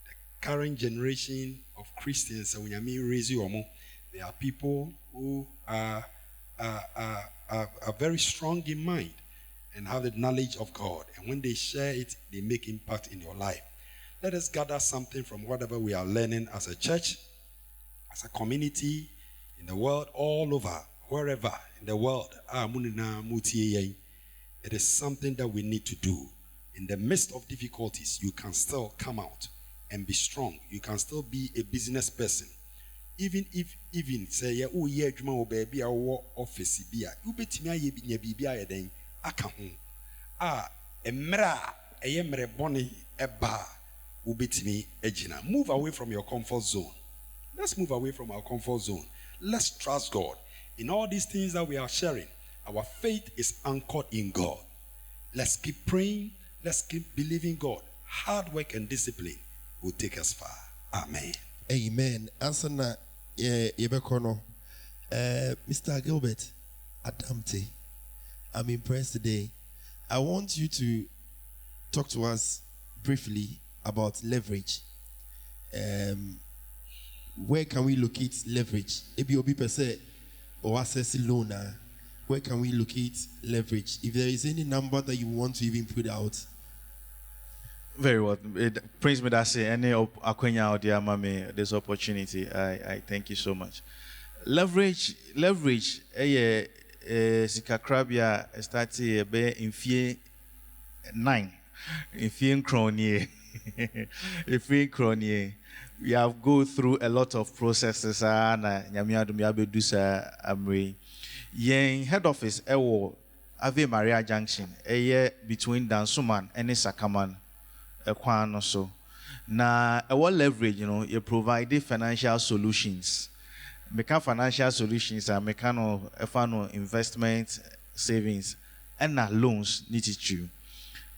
Speaker 3: The current generation of Christians, they are people who are very strong in mind and have the knowledge of God. And when they share it, they make impact in your life. Let us gather something from whatever we are learning as a church, as a community, in the world, all over, wherever in the world. It is something that we need to do. In the midst of difficulties, you can still come out and be strong. You can still be a business person. Even say yeah, oh yeah, juma baby our office bia. You bet me ye bi bia den aka ho. Emra emre boni eba ubetimi ejina. Move away from your comfort zone. Let's move away from our comfort zone. Let's trust God. In all these things that we are sharing, our faith is anchored in God. Let's keep praying. Let's keep believing God. Hard work and discipline will take us far. Amen.
Speaker 1: Amen. Answer na yebekono. Mr. Gilbert Adamte, I'm impressed today. I want you to talk to us briefly about leverage. Where can we locate leverage? Ebi per se or access loan. Where can we locate leverage? If there is any number that you want to even put out.
Speaker 2: Very well. Prince Medase, any akwenya out there, mame, this opportunity. I thank you so much. Leverage, Sikakrabia started be in fear 9. In fear crony. We have go through a lot of processes and Yen head office Ave Maria Junction between Dansuman and Sakaman Ekwan also. Na leverage, you provide financial solutions. Meka financial solutions are mechano investment savings and loans needed.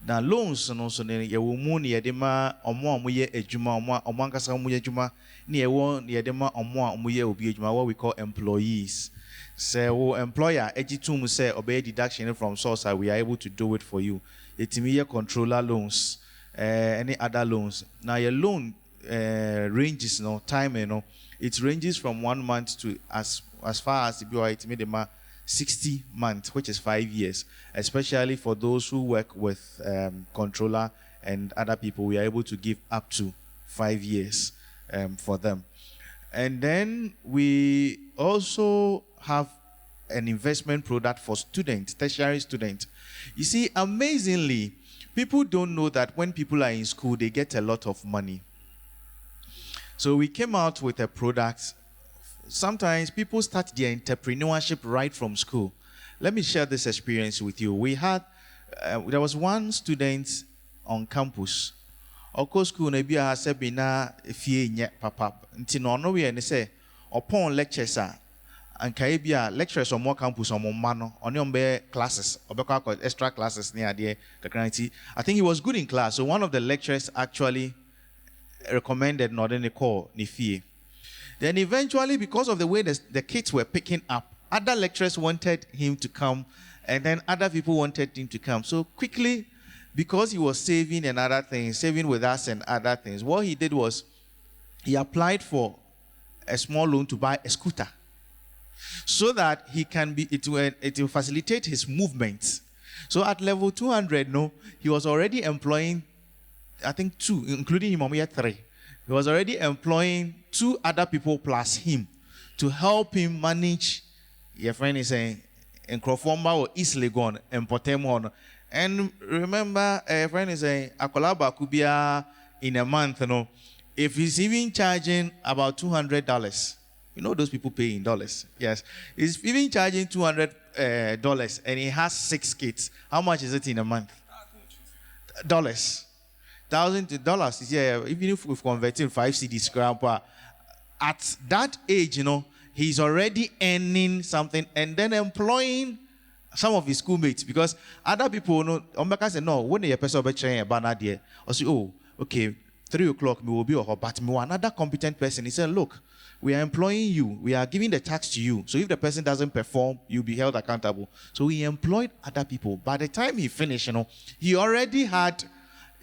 Speaker 2: Now loans and also ye will moon yedema omo ye ejuma omo ankasa omo ejuma ni ewo yedema omo ye obi ejuma what we call employees. Say employer ejitum say obey deduction from source we are able to do it for you. Etimi controller loans any other loans. Now your loan ranges time it ranges from 1 month to as far as it 60 months, which is 5 years, especially for those who work with controller and other people. We are able to give up to 5 years for them. And then we also have an investment product for students, tertiary students. You see, amazingly, people don't know that when people are in school, they get a lot of money. So we came out with a product. Sometimes people start their entrepreneurship right from school. Let me share this experience with you. We had, there was one student on campus. Oko school na bia has bina fie nye papa. Nti no no we ne say upon lectures and kaibia lecturers on more campus on mano on be classes or extra classes near the kakranti. I think he was good in class. So one of the lecturers actually recommended not any call ni fie.
Speaker 4: Then eventually, because of the way the kids were picking up, other lecturers wanted him to come, and then other people wanted him to come. So quickly, because he was saving and other things, saving with us and other things, what he did was he applied for a small loan to buy a scooter so that he can be, it will facilitate his movements. So at level 200, he was already employing, I think 2, including him, we had 3. He was already employing 2 other people plus him to help him manage. Your friend is saying, in Crofomba or East Legon and Potemon. And remember, a friend is saying, Akolaba could be in a month, if he's even charging about $200. You know those people pay in dollars. Yes. He's even charging $200 and he has 6 kids. How much is it in a month? Dollars. $1,000. Yeah, even if we've converted 5 cedis, grandpa, at that age, he's already earning something and then employing some of his schoolmates, because other people Omeka said, no, when the person be training a banner there, or say, oh, okay, 3 o'clock we will be over, but me another competent person. He said, look, we are employing you, we are giving the tax to you. So if the person doesn't perform, you'll be held accountable. So he employed other people. By the time he finished, he already had,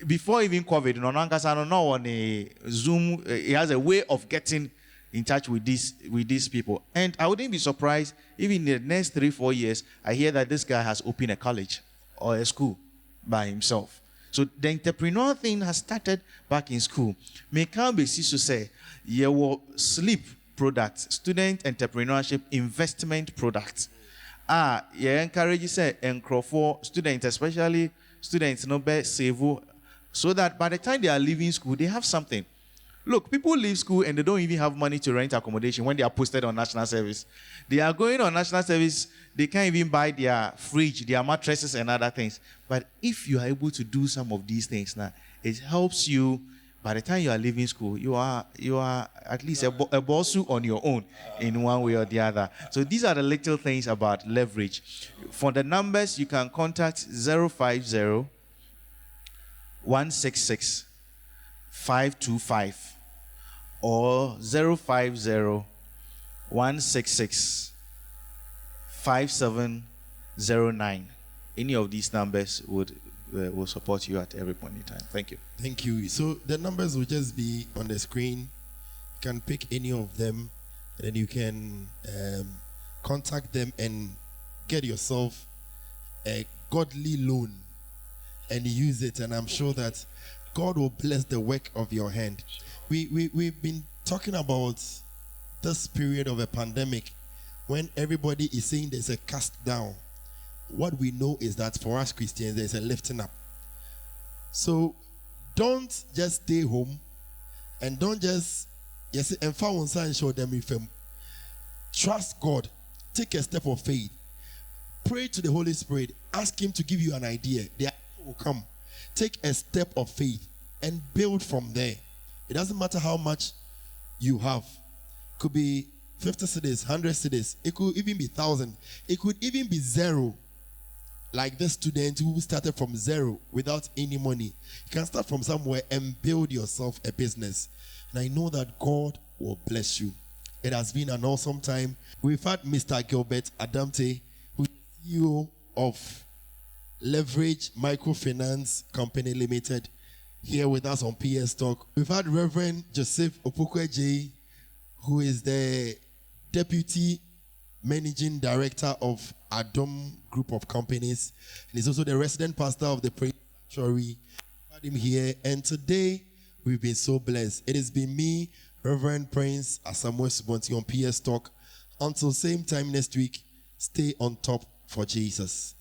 Speaker 4: before even COVID, on a Zoom, he has a way of getting in touch with these people. And I wouldn't be surprised if in the next 3-4 years, I hear that this guy has opened a college or a school by himself. So the entrepreneur thing has started back in school. Me can be to say, you will sleep products, student entrepreneurship investment products. You encourage you say for students, especially students, save, so that by the time they are leaving school, they have something. Look, people leave school and they don't even have money to rent accommodation when they are posted on national service. They are going on national service, they can't even buy their fridge, their mattresses and other things. But if you are able to do some of these things now, it helps you. By the time you are leaving school, you are at least a bossu on your own in one way or the other. So these are the little things about leverage. For the numbers, you can contact 050 166 525 or 050 166 5709. Any of these numbers will support you at every point in time. Thank you.
Speaker 1: Thank you. So the numbers will just be on the screen. You can pick any of them, and then you can contact them and get yourself a godly loan and use it. And I'm sure that God will bless the work of your hand. We've been talking about this period of a pandemic when everybody is saying there's a cast down. What we know is that for us Christians, there's a lifting up. So don't just stay home and don't just and show them if trust God. Take a step of faith. Pray to the Holy Spirit. Ask Him to give you an idea. The idea will come. Take a step of faith and build from there. It doesn't matter how much you have. It could be 50 cedis, 100 cedis. It could even be 1,000. It could even be 0. Like this student who started from 0 without any money. You can start from somewhere and build yourself a business. And I know that God will bless you. It has been an awesome time. We've had Mr. Gilbert Adamte, who is CEO of Leverage Microfinance Company Limited, here with us on PS Talk. We've had Reverend Joseph Opukwe, who is the Deputy Managing Director of Adom Group of Companies. And he's also the resident pastor of the Praise Sanctuary. We've had him here. And today, we've been so blessed. It has been me, Reverend Prince Asamoah Subonti on PS Talk. Until same time next week, stay on top for Jesus.